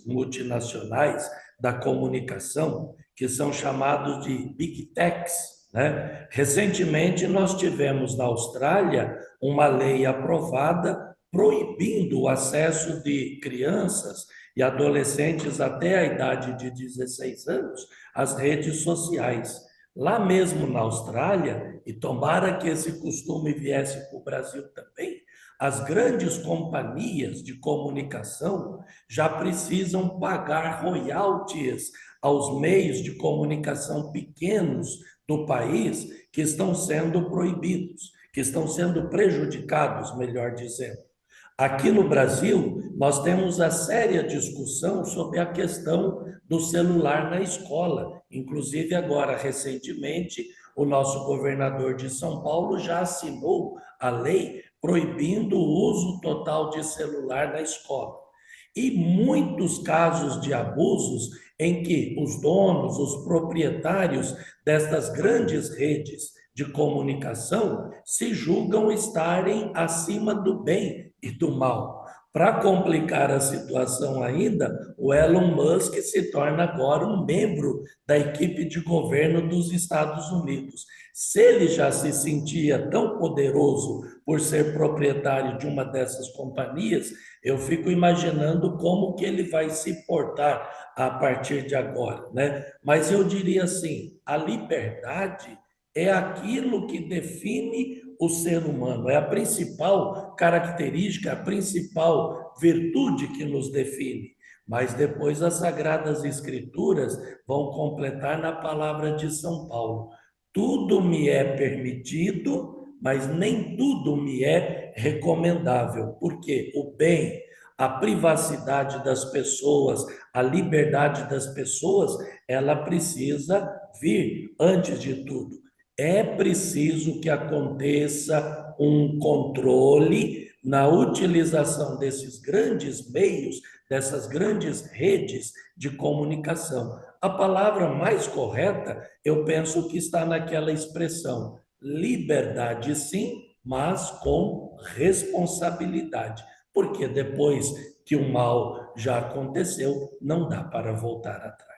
multinacionais da comunicação, que são chamados de Big Techs, né? Recentemente, nós tivemos na Austrália uma lei aprovada proibindo o acesso de crianças e adolescentes até a idade de 16 anos às redes sociais. Lá mesmo na Austrália, e tomara que esse costume viesse para o Brasil também, as grandes companhias de comunicação já precisam pagar royalties aos meios de comunicação pequenos do país que estão sendo proibidos, que estão sendo prejudicados, melhor dizendo. Aqui no Brasil, nós temos a séria discussão sobre a questão do celular na escola. Inclusive, agora, recentemente, o nosso governador de São Paulo já assinou a lei proibindo o uso total de celular na escola. E muitos casos de abusos em que os donos, os proprietários destas grandes redes de comunicação se julgam estarem acima do bem e do mal. Para complicar a situação ainda, o Elon Musk se torna agora um membro da equipe de governo dos Estados Unidos. Se ele já se sentia tão poderoso por ser proprietário de uma dessas companhias, eu fico imaginando como que ele vai se portar a partir de agora, né? Mas eu diria assim, a liberdade é aquilo que define o ser humano, é a principal característica, a principal virtude que nos define. Mas depois as Sagradas Escrituras vão completar na palavra de São Paulo: tudo me é permitido, mas nem tudo me é recomendável, porque o bem, a privacidade das pessoas, a liberdade das pessoas, ela precisa vir antes de tudo. É preciso que aconteça um controle na utilização desses grandes meios, dessas grandes redes de comunicação. A palavra mais correta, eu penso que está naquela expressão: liberdade sim, mas com responsabilidade, porque depois que o mal já aconteceu, não dá para voltar atrás.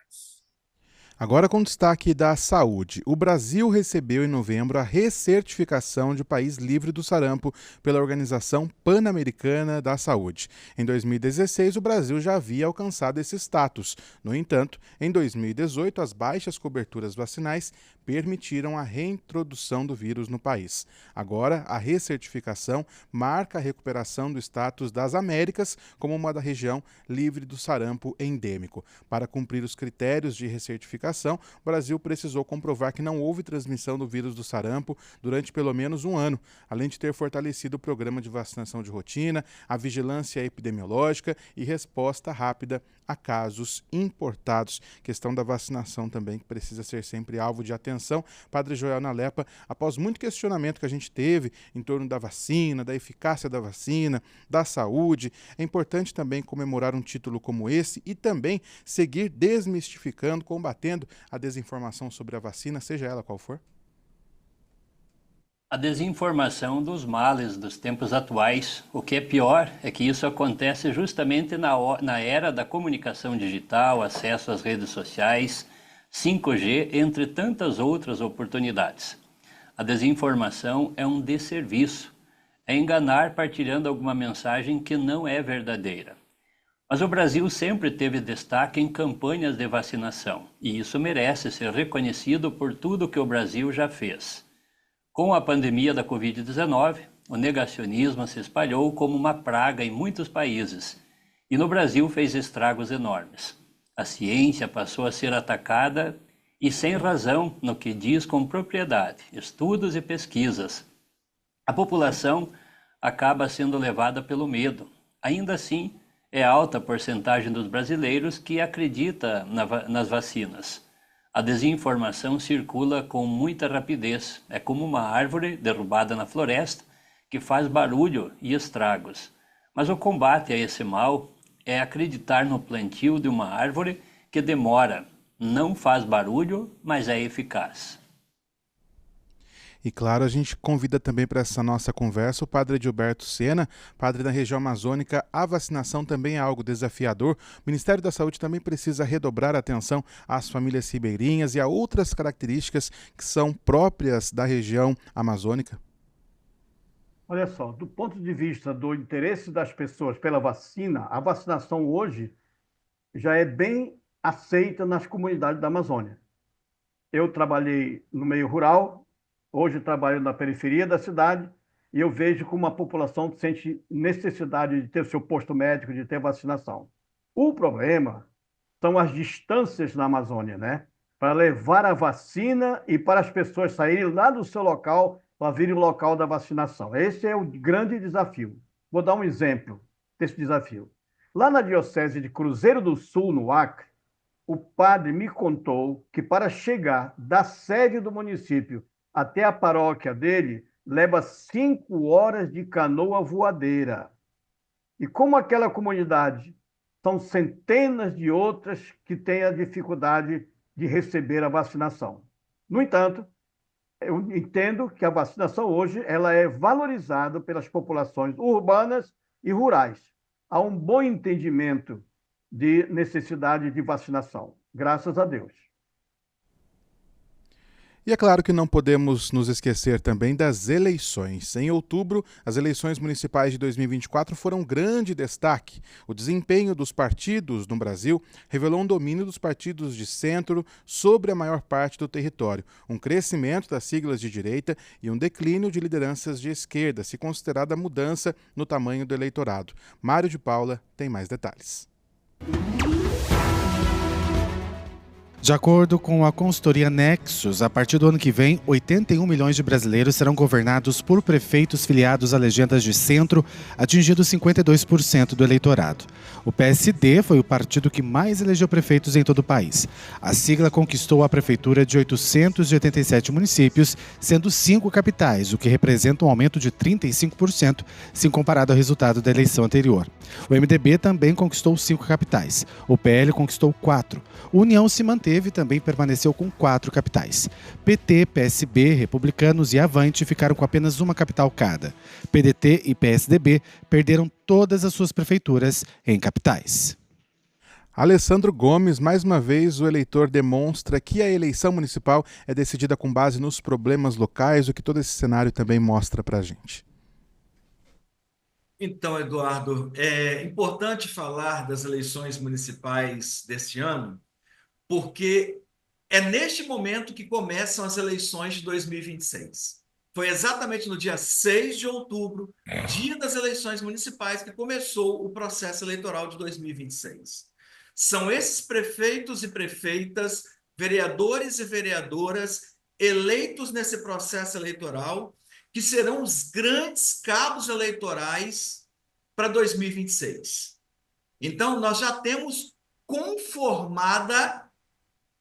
Agora com destaque da saúde. O Brasil recebeu em novembro a recertificação de país livre do sarampo pela Organização Pan-Americana da Saúde. Em 2016, o Brasil já havia alcançado esse status. No entanto, em 2018, as baixas coberturas vacinais permitiram a reintrodução do vírus no país. Agora, a recertificação marca a recuperação do status das Américas como uma da região livre do sarampo endêmico. Para cumprir os critérios de recertificação, o Brasil precisou comprovar que não houve transmissão do vírus do sarampo durante pelo menos um ano, além de ter fortalecido o programa de vacinação de rotina, a vigilância epidemiológica e resposta rápida a casos importados. Questão da vacinação também, que precisa ser sempre alvo de atenção. Padre Joel Nalepa, após muito questionamento que a gente teve em torno da vacina, da eficácia da vacina, da saúde, é importante também comemorar um título como esse e também seguir desmistificando, combatendo a desinformação sobre a vacina, seja ela qual for? A desinformação dos males dos tempos atuais. O que é pior é que isso acontece justamente na era da comunicação digital, acesso às redes sociais, 5G, entre tantas outras oportunidades. A desinformação é um desserviço, é enganar partilhando alguma mensagem que não é verdadeira. Mas o Brasil sempre teve destaque em campanhas de vacinação, e isso merece ser reconhecido por tudo que o Brasil já fez. Com a pandemia da Covid-19, o negacionismo se espalhou como uma praga em muitos países, e no Brasil fez estragos enormes. A ciência passou a ser atacada e sem razão no que diz com propriedade, estudos e pesquisas. A população acaba sendo levada pelo medo. Ainda assim, é alta a porcentagem dos brasileiros que acredita nas vacinas. A desinformação circula com muita rapidez. É como uma árvore derrubada na floresta que faz barulho e estragos. Mas o combate a esse mal é acreditar no plantio de uma árvore que demora, não faz barulho, mas é eficaz. E claro, a gente convida também para essa nossa conversa o padre Gilberto Sena, padre da região amazônica. A vacinação também é algo desafiador. O Ministério da Saúde também precisa redobrar a atenção às famílias ribeirinhas e a outras características que são próprias da região amazônica. Olha só, do ponto de vista do interesse das pessoas pela vacina, a vacinação hoje já é bem aceita nas comunidades da Amazônia. Eu trabalhei no meio rural, hoje trabalho na periferia da cidade e eu vejo como a população sente necessidade de ter o seu posto médico, de ter vacinação. O problema são as distâncias na Amazônia, né? Para levar a vacina e para as pessoas saírem lá do seu local para virem o local da vacinação. Esse é o grande desafio. Vou dar um exemplo desse desafio. Lá na Diocese de Cruzeiro do Sul, no Acre, o padre me contou que para chegar da sede do município até a paróquia dele, leva 5 horas de canoa voadeira. E como aquela comunidade são centenas de outras que têm a dificuldade de receber a vacinação. No entanto, eu entendo que a vacinação hoje ela é valorizada pelas populações urbanas e rurais. Há um bom entendimento de necessidade de vacinação, graças a Deus. E é claro que não podemos nos esquecer também das eleições. Em outubro, as eleições municipais de 2024 foram um grande destaque. O desempenho dos partidos no Brasil revelou um domínio dos partidos de centro sobre a maior parte do território, um crescimento das siglas de direita e um declínio de lideranças de esquerda, se considerada a mudança no tamanho do eleitorado. Mário de Paula tem mais detalhes. De acordo com a consultoria Nexus, a partir do ano que vem, 81 milhões de brasileiros serão governados por prefeitos filiados a legendas de centro, atingindo 52% do eleitorado. O PSD foi o partido que mais elegeu prefeitos em todo o país. A sigla conquistou a prefeitura de 887 municípios, sendo 5 capitais, o que representa um aumento de 35% se comparado ao resultado da eleição anterior. O MDB também conquistou 5 capitais. O PL conquistou 4. O União se manteve e também permaneceu com 4 capitais. PT, PSB, Republicanos e Avante ficaram com apenas uma capital cada. PDT e PSDB perderam todas as suas prefeituras em capitais. Alessandro Gomes, mais uma vez o eleitor demonstra que a eleição municipal é decidida com base nos problemas locais, o que todo esse cenário também mostra para a gente. Então, Eduardo, é importante falar das eleições municipais deste ano, porque é neste momento que começam as eleições de 2026. Foi exatamente no dia 6 de outubro, dia das eleições municipais, que começou o processo eleitoral de 2026. São esses prefeitos e prefeitas, vereadores e vereadoras eleitos nesse processo eleitoral, que serão os grandes cabos eleitorais para 2026. Então, nós já temos conformada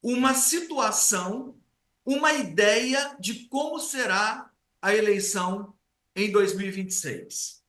uma situação, uma ideia de como será a eleição em 2026.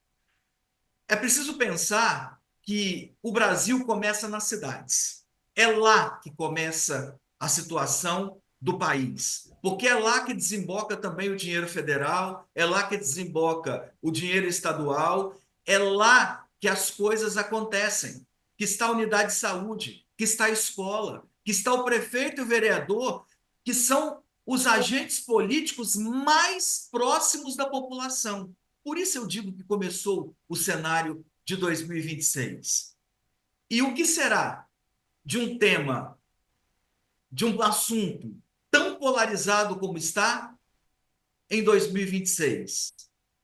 É preciso pensar que o Brasil começa nas cidades. É lá que começa a situação do país, porque é lá que desemboca também o dinheiro federal, é lá que desemboca o dinheiro estadual, é lá que as coisas acontecem, que está a unidade de saúde, que está a escola, que está o prefeito e o vereador, que são os agentes políticos mais próximos da população. Por isso eu digo que começou o cenário de 2026. E o que será de um tema, de um assunto tão polarizado como está em 2026?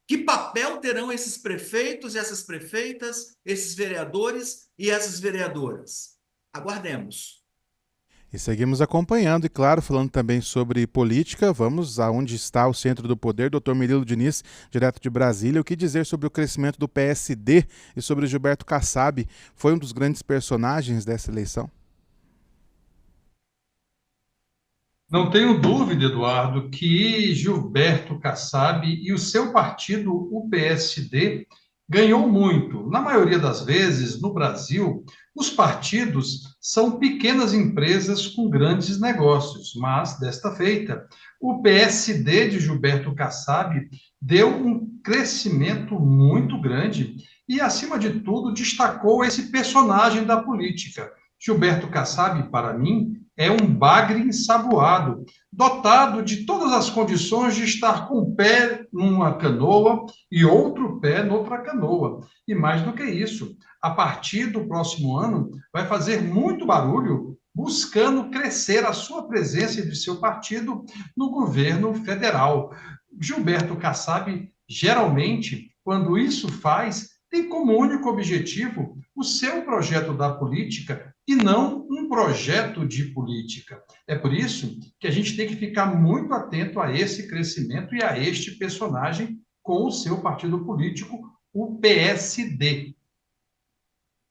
Que papel terão esses prefeitos e essas prefeitas, esses vereadores e essas vereadoras? Aguardemos. E seguimos acompanhando e, claro, falando também sobre política, vamos aonde está o centro do poder, Dr. Murilo Diniz, direto de Brasília. O que dizer sobre o crescimento do PSD e sobre Gilberto Kassab? Foi um dos grandes personagens dessa eleição? Não tenho dúvida, Eduardo, que Gilberto Kassab e o seu partido, o PSD, ganhou muito. Na maioria das vezes, no Brasil, os partidos são pequenas empresas com grandes negócios, mas, desta feita, o PSD de Gilberto Kassab deu um crescimento muito grande e, acima de tudo, destacou esse personagem da política. Gilberto Kassab, para mim, é um bagre ensaboado, dotado de todas as condições de estar com um pé numa canoa e outro pé noutra canoa. E mais do que isso, a partir do próximo ano, vai fazer muito barulho buscando crescer a sua presença e de seu partido no governo federal. Gilberto Kassab Geralmente, quando isso faz, tem como único objetivo o seu projeto da política e não um projeto de política. É por isso que a gente tem que ficar muito atento a esse crescimento e a este personagem com o seu partido político, o PSD.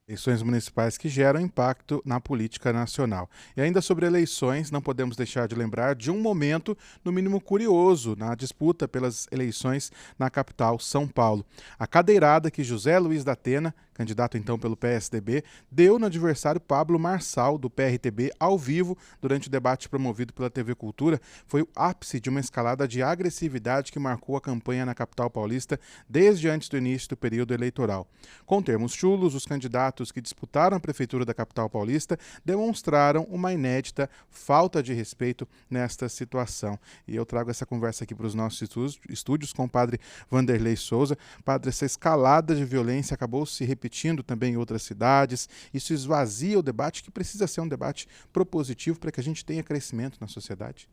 Eleições municipais que geram impacto na política nacional. E ainda sobre eleições, não podemos deixar de lembrar de um momento, no mínimo curioso, na disputa pelas eleições na capital, São Paulo. A cadeirada que José Luiz da Atena, candidato então pelo PSDB, deu no adversário Pablo Marçal, do PRTB, ao vivo, durante o debate promovido pela TV Cultura, foi o ápice de uma escalada de agressividade que marcou a campanha na capital paulista desde antes do início do período eleitoral. Com termos chulos, os candidatos que disputaram a prefeitura da capital paulista demonstraram uma inédita falta de respeito nesta situação. E eu trago essa conversa aqui para os nossos estúdios com o padre Vanderlei Souza. Padre, essa escalada de violência acabou se repetindo também em outras cidades. Isso esvazia o debate, que precisa ser um debate propositivo para que a gente tenha crescimento na sociedade.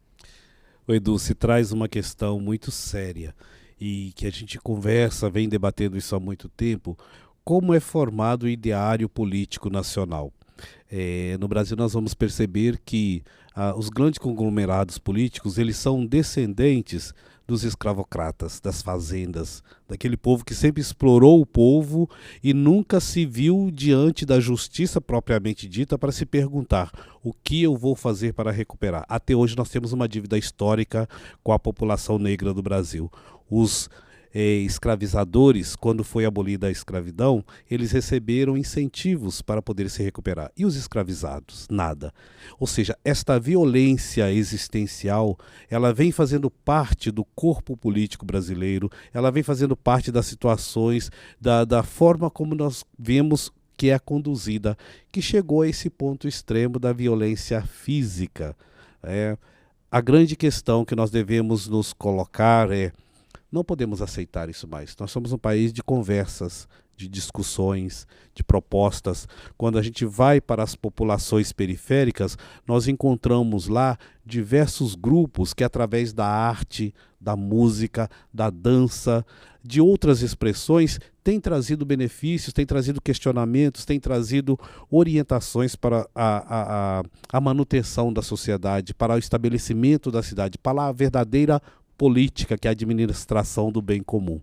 O Edu, se traz uma questão muito séria e que a gente conversa, vem debatendo isso há muito tempo. Como é formado o ideário político nacional? No Brasil nós vamos perceber que os grandes conglomerados políticos, eles são descendentes dos escravocratas, das fazendas, daquele povo que sempre explorou o povo e nunca se viu diante da justiça propriamente dita para se perguntar o que eu vou fazer para recuperar. Até hoje nós temos uma dívida histórica com a população negra do Brasil. Os escravizadores, quando foi abolida a escravidão, eles receberam incentivos para poder se recuperar. E os escravizados? Nada. Ou seja, esta violência existencial, ela vem fazendo parte do corpo político brasileiro, ela vem fazendo parte das situações, da forma como nós vemos que é conduzida, que chegou a esse ponto extremo da violência física. A grande questão que nós devemos nos colocar é: não podemos aceitar isso mais. Nós somos um país de conversas, de discussões, de propostas. Quando a gente vai para as populações periféricas, nós encontramos lá diversos grupos que, através da arte, da música, da dança, de outras expressões, têm trazido benefícios, têm trazido questionamentos, têm trazido orientações para a manutenção da sociedade, para o estabelecimento da cidade, para a verdadeira política, que é a administração do bem comum.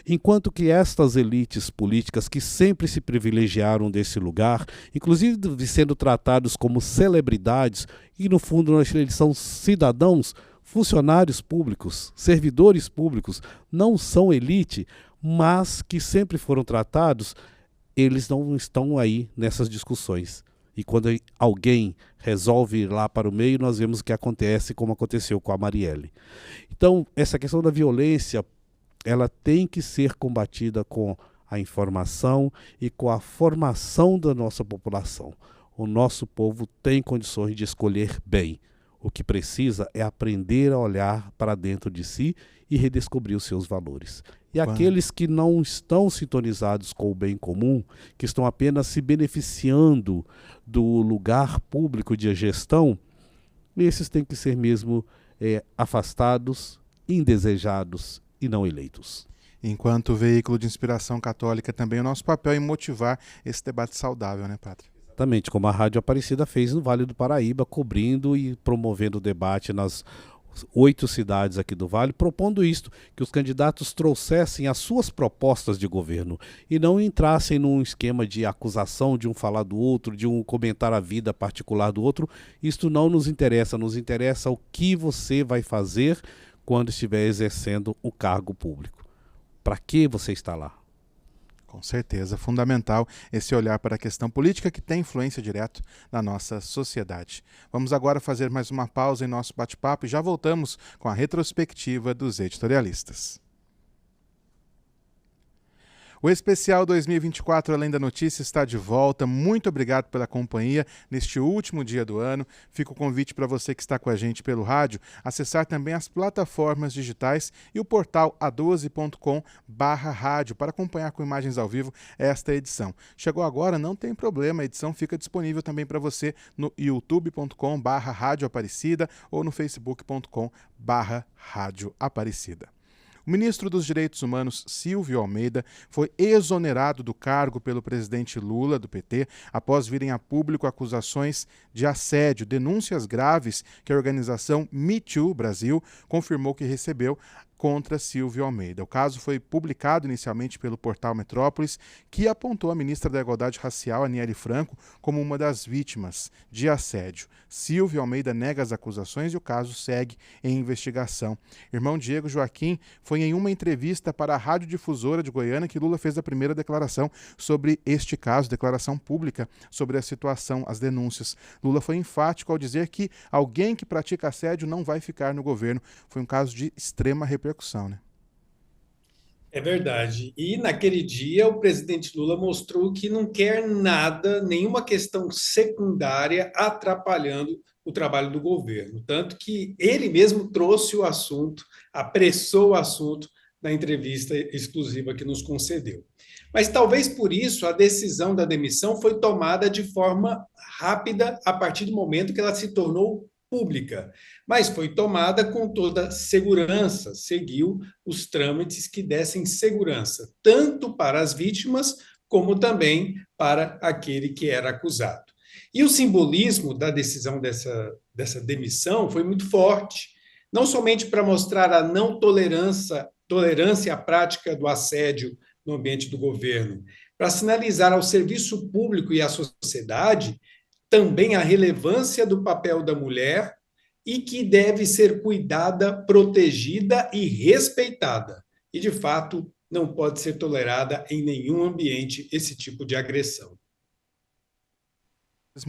Enquanto que estas elites políticas que sempre se privilegiaram desse lugar, inclusive sendo tratados como celebridades, e no fundo eles são cidadãos, funcionários públicos, servidores públicos, não são elite, mas que sempre foram tratados, eles não estão aí nessas discussões. E quando alguém resolve ir lá para o meio, nós vemos o que acontece, como aconteceu com a Marielle. Então, essa questão da violência, ela tem que ser combatida com a informação e com a formação da nossa população. O nosso povo tem condições de escolher bem. O que precisa é aprender a olhar para dentro de si e redescobrir os seus valores. E aqueles que não estão sintonizados com o bem comum, que estão apenas se beneficiando do lugar público de gestão, esses têm que ser mesmo afastados, indesejados e não eleitos. Enquanto veículo de inspiração católica, também o nosso papel é motivar esse debate saudável, né, padre? Exatamente, como a Rádio Aparecida fez no Vale do Paraíba, cobrindo e promovendo o debate nas 8 cidades aqui do Vale, propondo isto, que os candidatos trouxessem as suas propostas de governo e não entrassem num esquema de acusação de um falar do outro, de um comentar a vida particular do outro. Isto não nos interessa o que você vai fazer quando estiver exercendo o cargo público. Para que você está lá? Com certeza, fundamental esse olhar para a questão política que tem influência direta na nossa sociedade. Vamos agora fazer mais uma pausa em nosso bate-papo e já voltamos com a retrospectiva dos editorialistas. O especial 2024 Além da Notícia está de volta. Muito obrigado pela companhia neste último dia do ano. Fica o convite para você que está com a gente pelo rádio, acessar também as plataformas digitais e o portal a12.com/rádio para acompanhar com imagens ao vivo esta edição. Chegou agora, não tem problema, a edição fica disponível também para você no youtube.com/Rádio Aparecida ou no facebook.com/Rádio Aparecida. O ministro dos Direitos Humanos, Silvio Almeida, foi exonerado do cargo pelo presidente Lula, do PT, após virem a público acusações de assédio, denúncias graves que a organização Me Too Brasil confirmou que recebeu contra Silvio Almeida. O caso foi publicado inicialmente pelo portal Metrópolis, que apontou a ministra da Igualdade Racial, Aniele Franco, como uma das vítimas de assédio. Silvio Almeida nega as acusações e o caso segue em investigação. Irmão Diego Joaquim foi em uma entrevista para a Rádio Difusora de Goiânia que Lula fez a primeira declaração sobre este caso, declaração pública sobre a situação, as denúncias. Lula foi enfático ao dizer que alguém que pratica assédio não vai ficar no governo. Foi um caso de extrema repercussão, né? É verdade. E naquele dia o presidente Lula mostrou que não quer nada, nenhuma questão secundária atrapalhando o trabalho do governo. Tanto que ele mesmo trouxe o assunto, apressou o assunto na entrevista exclusiva que nos concedeu. Mas talvez por isso a decisão da demissão foi tomada de forma rápida a partir do momento que ela se tornou pública, mas foi tomada com toda segurança, seguiu os trâmites que dessem segurança, tanto para as vítimas, como também para aquele que era acusado. E o simbolismo da decisão dessa demissão foi muito forte, não somente para mostrar a não tolerância à prática do assédio no ambiente do governo, para sinalizar ao serviço público e à sociedade também a relevância do papel da mulher e que deve ser cuidada, protegida e respeitada. E, de fato, não pode ser tolerada em nenhum ambiente esse tipo de agressão.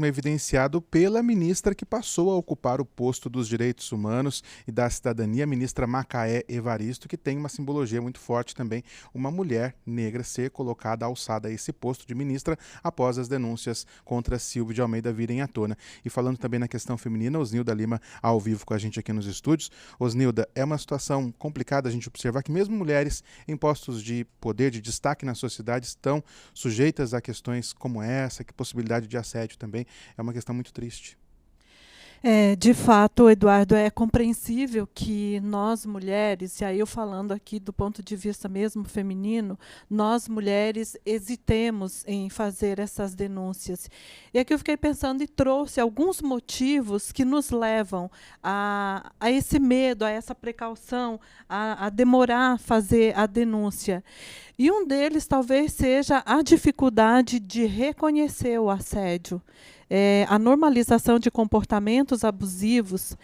Evidenciado pela ministra que passou a ocupar o posto dos Direitos Humanos e da Cidadania, a ministra Macaé Evaristo, que tem uma simbologia muito forte também, uma mulher negra ser colocada, alçada a esse posto de ministra após as denúncias contra Silvio de Almeida virem à tona. E falando também na questão feminina, Osnilda Lima ao vivo com a gente aqui nos estúdios. Osnilda, é uma situação complicada a gente observar que mesmo mulheres em postos de poder, de destaque na sociedade, estão sujeitas a questões como essa, que possibilidade de assédio também. É uma questão muito triste. De fato, Eduardo, é compreensível que nós mulheres, e aí eu falando aqui do ponto de vista mesmo feminino, nós mulheres hesitemos em fazer essas denúncias. E aqui eu fiquei pensando e trouxe alguns motivos que nos levam a esse medo, a essa precaução, a demorar a fazer a denúncia. E um deles talvez seja a dificuldade de reconhecer o assédio. A normalização de comportamentos abusivos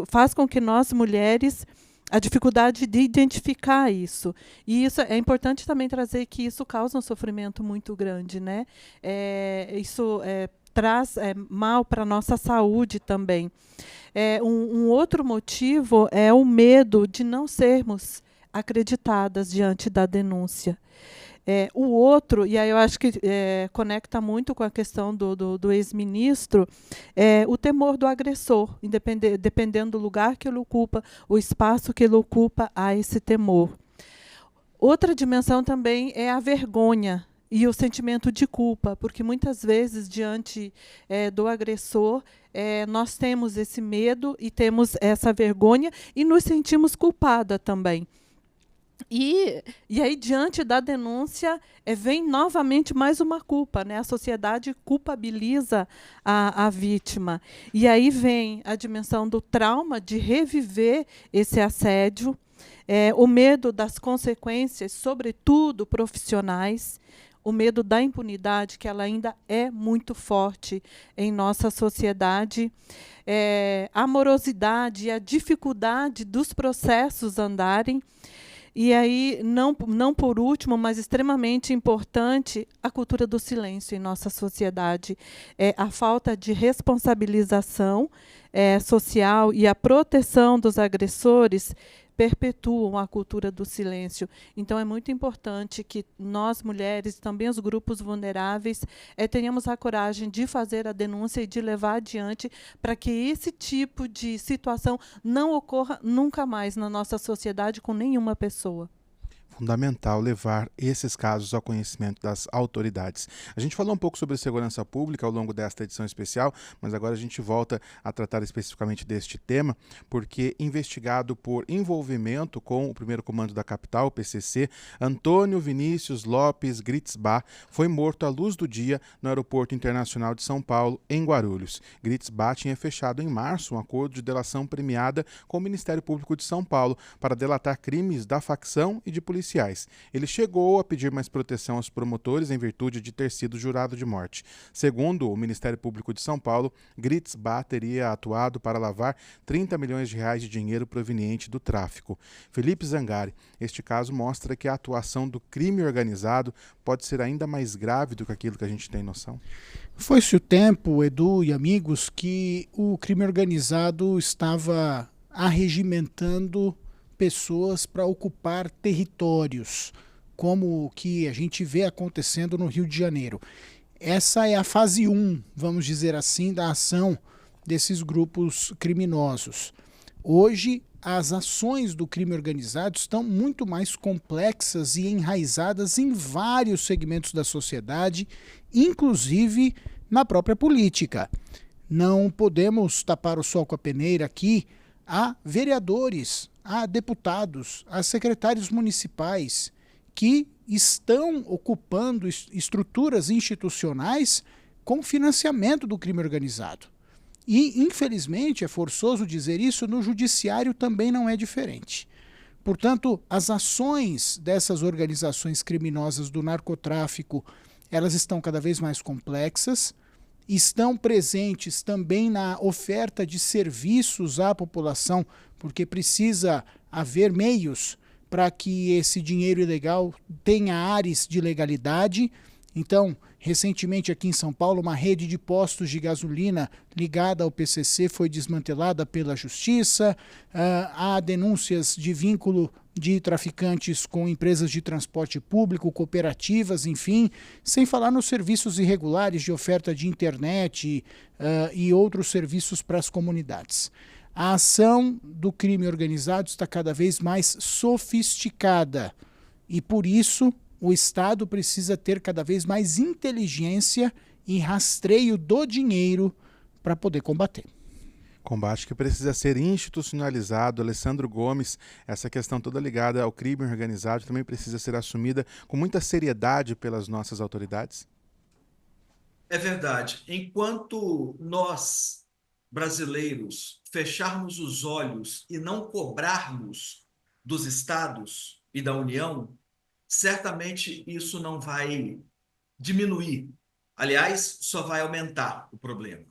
faz com que nós, mulheres, a dificuldade de identificar isso. E isso é importante também trazer que isso causa um sofrimento muito grande, né? Isso traz mal para a nossa saúde também. Um outro motivo é o medo de não sermos acreditadas diante da denúncia. O outro, e aí eu acho que conecta muito com a questão do ex-ministro, o temor do agressor, dependendo do lugar que ele ocupa, o espaço que ele ocupa, há esse temor. Outra dimensão também é a vergonha e o sentimento de culpa, porque muitas vezes, diante do agressor, nós temos esse medo e temos essa vergonha e nos sentimos culpada também. E aí, diante da denúncia, vem novamente mais uma culpa, né? A sociedade culpabiliza a vítima. E aí vem a dimensão do trauma de reviver esse assédio, o medo das consequências, sobretudo profissionais, o medo da impunidade, que ela ainda é muito forte em nossa sociedade, a morosidade e a dificuldade dos processos andarem. E aí, não por último, mas extremamente importante, a cultura do silêncio em nossa sociedade. A falta de responsabilização social e a proteção dos agressores perpetuam a cultura do silêncio. Então, é muito importante que nós, mulheres, também os grupos vulneráveis, tenhamos a coragem de fazer a denúncia e de levar adiante para que esse tipo de situação não ocorra nunca mais na nossa sociedade com nenhuma pessoa. fundamental levar esses casos ao conhecimento das autoridades. A gente falou um pouco sobre segurança pública ao longo desta edição especial, mas agora a gente volta a tratar especificamente deste tema, porque investigado por envolvimento com o primeiro comando da capital, o PCC, Antônio Vinícius Lopes Gritzbach foi morto à luz do dia no Aeroporto Internacional de São Paulo, em Guarulhos. Gritzbach tinha fechado em março um acordo de delação premiada com o Ministério Público de São Paulo para delatar crimes da facção e de policiais. Ele chegou a pedir mais proteção aos promotores em virtude de ter sido jurado de morte. Segundo o Ministério Público de São Paulo, Gritzbach teria atuado para lavar 30 milhões de reais de dinheiro proveniente do tráfico. Felipe Zangari, este caso mostra que a atuação do crime organizado pode ser ainda mais grave do que aquilo que a gente tem noção. Foi-se o tempo, Edu e amigos, que o crime organizado estava arregimentando pessoas para ocupar territórios, como o que a gente vê acontecendo no Rio de Janeiro. Essa é a fase 1, vamos dizer assim, da ação desses grupos criminosos. Hoje, as ações do crime organizado estão muito mais complexas e enraizadas em vários segmentos da sociedade, inclusive na própria política. Não podemos tapar o sol com a peneira aqui. Há vereadores, há deputados, há secretários municipais que estão ocupando estruturas institucionais com financiamento do crime organizado. E, infelizmente, é forçoso dizer isso, no judiciário também não é diferente. Portanto, as ações dessas organizações criminosas do narcotráfico, elas estão cada vez mais complexas, estão presentes também na oferta de serviços à população, porque precisa haver meios para que esse dinheiro ilegal tenha ares de legalidade. Então, recentemente aqui em São Paulo, uma rede de postos de gasolina ligada ao PCC foi desmantelada pela Justiça. Há denúncias de vínculo de traficantes com empresas de transporte público, cooperativas, enfim, sem falar nos serviços irregulares de oferta de internet e outros serviços para as comunidades. A ação do crime organizado está cada vez mais sofisticada e, por isso, o Estado precisa ter cada vez mais inteligência e rastreio do dinheiro para poder combater. Combate que precisa ser institucionalizado. Alessandro Gomes, essa questão toda ligada ao crime organizado também precisa ser assumida com muita seriedade pelas nossas autoridades? É verdade. Enquanto nós, brasileiros, fecharmos os olhos e não cobrarmos dos estados e da União, certamente isso não vai diminuir. Aliás, só vai aumentar o problema.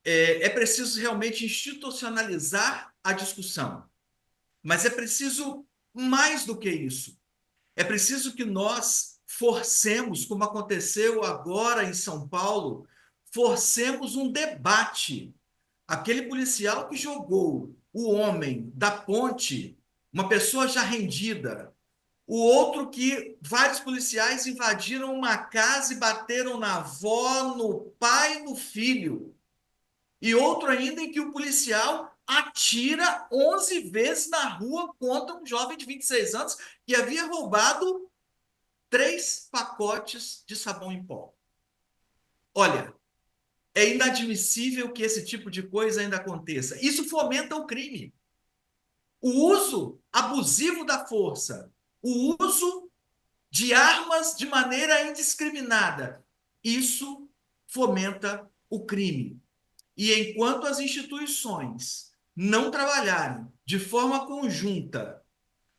É preciso realmente institucionalizar a discussão. Mas é preciso mais do que isso. É preciso que nós forcemos, como aconteceu agora em São Paulo, forcemos um debate. Aquele policial que jogou o homem da ponte, uma pessoa já rendida, o outro que vários policiais invadiram uma casa e bateram na avó, no pai e no filho. E outro ainda em que o policial atira 11 vezes na rua contra um jovem de 26 anos que havia roubado 3 pacotes de sabão em pó. Olha, é inadmissível que esse tipo de coisa ainda aconteça. Isso fomenta o crime. O uso abusivo da força, o uso de armas de maneira indiscriminada, isso fomenta o crime. E enquanto as instituições não trabalharem de forma conjunta,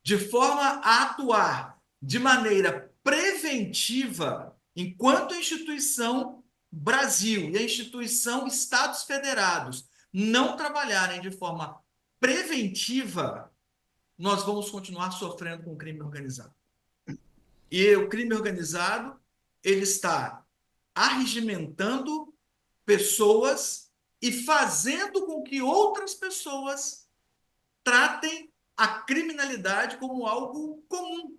de forma a atuar de maneira preventiva, enquanto a instituição Brasil e a instituição Estados Federados não trabalharem de forma preventiva, nós vamos continuar sofrendo com o crime organizado. E o crime organizado, ele está arregimentando pessoas e fazendo com que outras pessoas tratem a criminalidade como algo comum,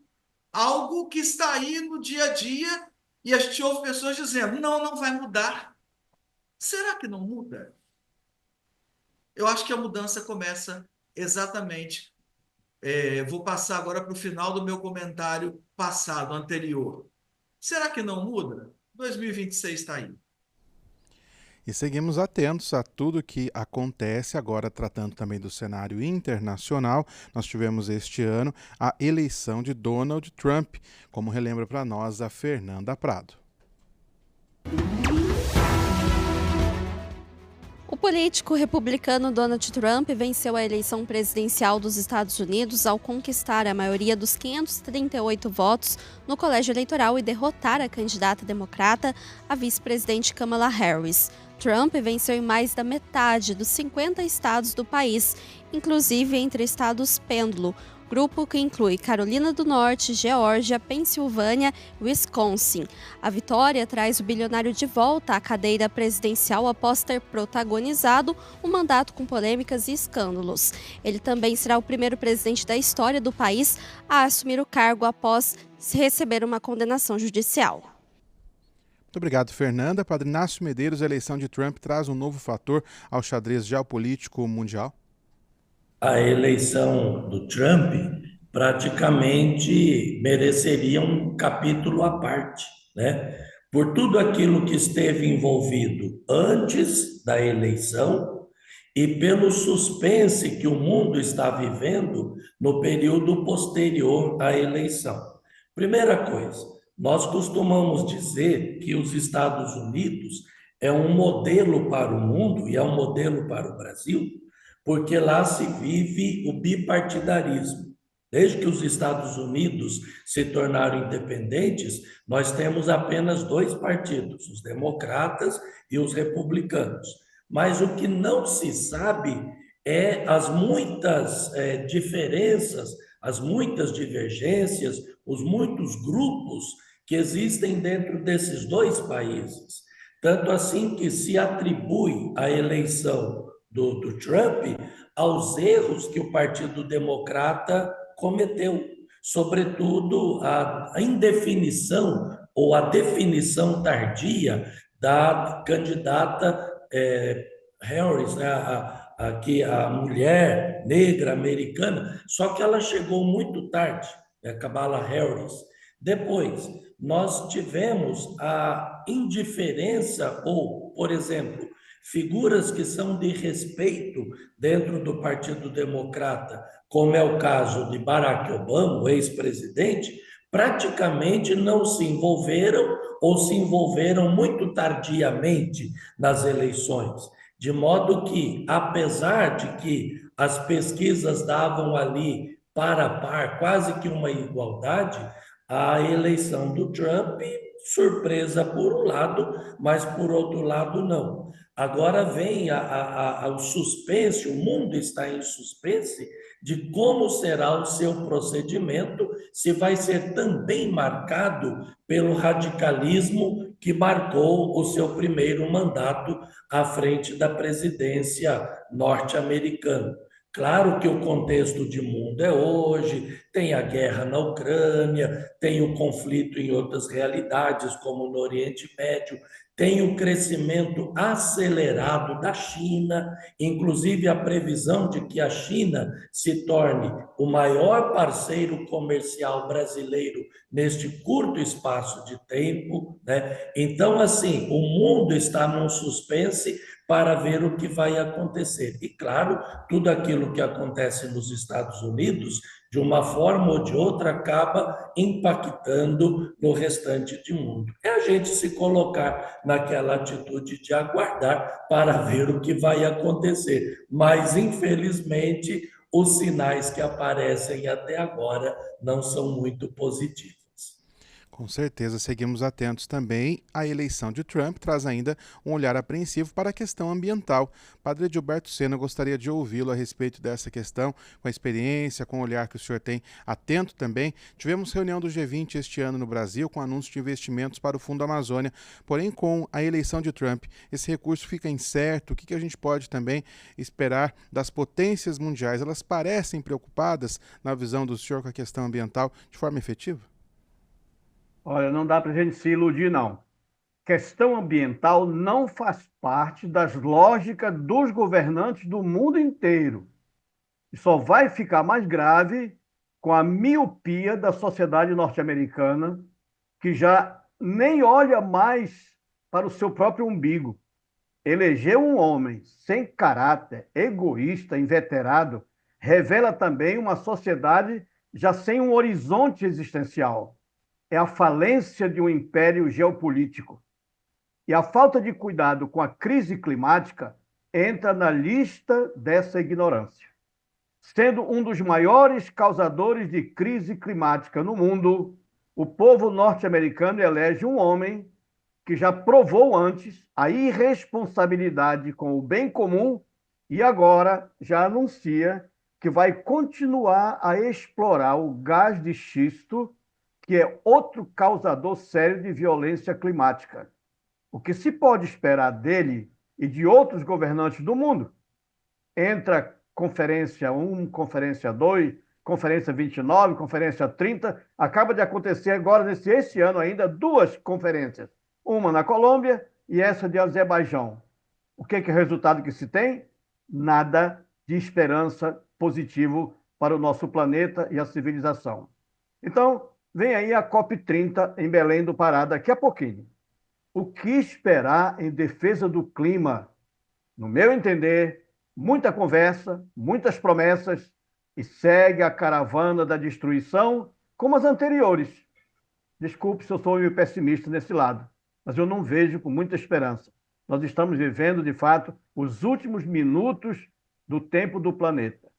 algo que está aí no dia a dia, e a gente ouve pessoas dizendo, não vai mudar. Será que não muda? Eu acho que a mudança começa exatamente Vou passar agora para o final do meu comentário passado, anterior. Será que não muda? 2026 está aí. E seguimos atentos a tudo que acontece agora, tratando também do cenário internacional. Nós tivemos este ano a eleição de Donald Trump, como relembra para nós a Fernanda Prado. O político republicano Donald Trump venceu a eleição presidencial dos Estados Unidos ao conquistar a maioria dos 538 votos no colégio eleitoral e derrotar a candidata democrata, a vice-presidente Kamala Harris. Trump venceu em mais da metade dos 50 estados do país, inclusive entre estados pêndulo, grupo que inclui Carolina do Norte, Geórgia, Pensilvânia e Wisconsin. A vitória traz o bilionário de volta à cadeira presidencial após ter protagonizado um mandato com polêmicas e escândalos. Ele também será o primeiro presidente da história do país a assumir o cargo após receber uma condenação judicial. Muito obrigado, Fernanda. Padre Inácio Medeiros, a eleição de Trump traz um novo fator ao xadrez geopolítico mundial? A eleição do Trump praticamente mereceria um capítulo à parte, né? Por tudo aquilo que esteve envolvido antes da eleição e pelo suspense que o mundo está vivendo no período posterior à eleição. Primeira coisa, nós costumamos dizer que os Estados Unidos é um modelo para o mundo e é um modelo para o Brasil, porque lá se vive o bipartidarismo. Desde que os Estados Unidos se tornaram independentes, nós temos apenas dois partidos, os democratas e os republicanos. Mas o que não se sabe é as muitas diferenças, as muitas divergências, os muitos grupos que existem dentro desses dois países. Tanto assim que se atribui a eleição do Trump aos erros que o Partido Democrata cometeu, sobretudo a indefinição ou a definição tardia da candidata Harris, né, a mulher negra americana, só que ela chegou muito tarde, a Kamala Harris. Depois, nós tivemos a indiferença ou, por exemplo, figuras que são de respeito dentro do Partido Democrata, como é o caso de Barack Obama, o ex-presidente, praticamente não se envolveram ou se envolveram muito tardiamente nas eleições. De modo que, apesar de que as pesquisas davam ali par a par, quase que uma igualdade, a eleição do Trump, surpresa por um lado, mas por outro lado não. Agora vem o suspense, o mundo está em suspense de como será o seu procedimento, se vai ser também marcado pelo radicalismo que marcou o seu primeiro mandato à frente da presidência norte-americana. Claro que o contexto de mundo é hoje, tem a guerra na Ucrânia, tem o conflito em outras realidades, como no Oriente Médio, tem o crescimento acelerado da China, inclusive a previsão de que a China se torne o maior parceiro comercial brasileiro neste curto espaço de tempo, né? Então, assim, o mundo está num suspense para ver o que vai acontecer. E, claro, tudo aquilo que acontece nos Estados Unidos, de uma forma ou de outra, acaba impactando no restante do mundo. É a gente se colocar naquela atitude de aguardar para ver o que vai acontecer. Mas, infelizmente, os sinais que aparecem até agora não são muito positivos. Com certeza, seguimos atentos também. A eleição de Trump traz ainda um olhar apreensivo para a questão ambiental. Padre Gilberto Sena, gostaria de ouvi-lo a respeito dessa questão, com a experiência, com o olhar que o senhor tem atento também. Tivemos reunião do G20 este ano no Brasil, com anúncio de investimentos para o Fundo Amazônia. Porém, com a eleição de Trump, esse recurso fica incerto. O que a gente pode também esperar das potências mundiais? Elas parecem preocupadas, na visão do senhor, com a questão ambiental de forma efetiva? Olha, não dá para a gente se iludir, não. Questão ambiental não faz parte das lógicas dos governantes do mundo inteiro. E só vai ficar mais grave com a miopia da sociedade norte-americana, que já nem olha mais para o seu próprio umbigo. Eleger um homem sem caráter, egoísta, inveterado, revela também uma sociedade já sem um horizonte existencial. É a falência de um império geopolítico. E a falta de cuidado com a crise climática entra na lista dessa ignorância. Sendo um dos maiores causadores de crise climática no mundo, o povo norte-americano elege um homem que já provou antes a irresponsabilidade com o bem comum e agora já anuncia que vai continuar a explorar o gás de xisto, que é outro causador sério de violência climática. O que se pode esperar dele e de outros governantes do mundo? Entra Conferência 1, Conferência 2, Conferência 29, Conferência 30. Acaba de acontecer agora, esse ano ainda, 2 conferências. Uma na Colômbia e essa de Azerbaijão. O que é o resultado que se tem? Nada de esperança positivo para o nosso planeta e a civilização. Então, vem aí a COP30 em Belém do Pará daqui a pouquinho. O que esperar em defesa do clima? No meu entender, muita conversa, muitas promessas e segue a caravana da destruição como as anteriores. Desculpe se eu sou meio pessimista nesse lado, mas eu não vejo com muita esperança. Nós estamos vivendo, de fato, os últimos minutos do tempo do planeta.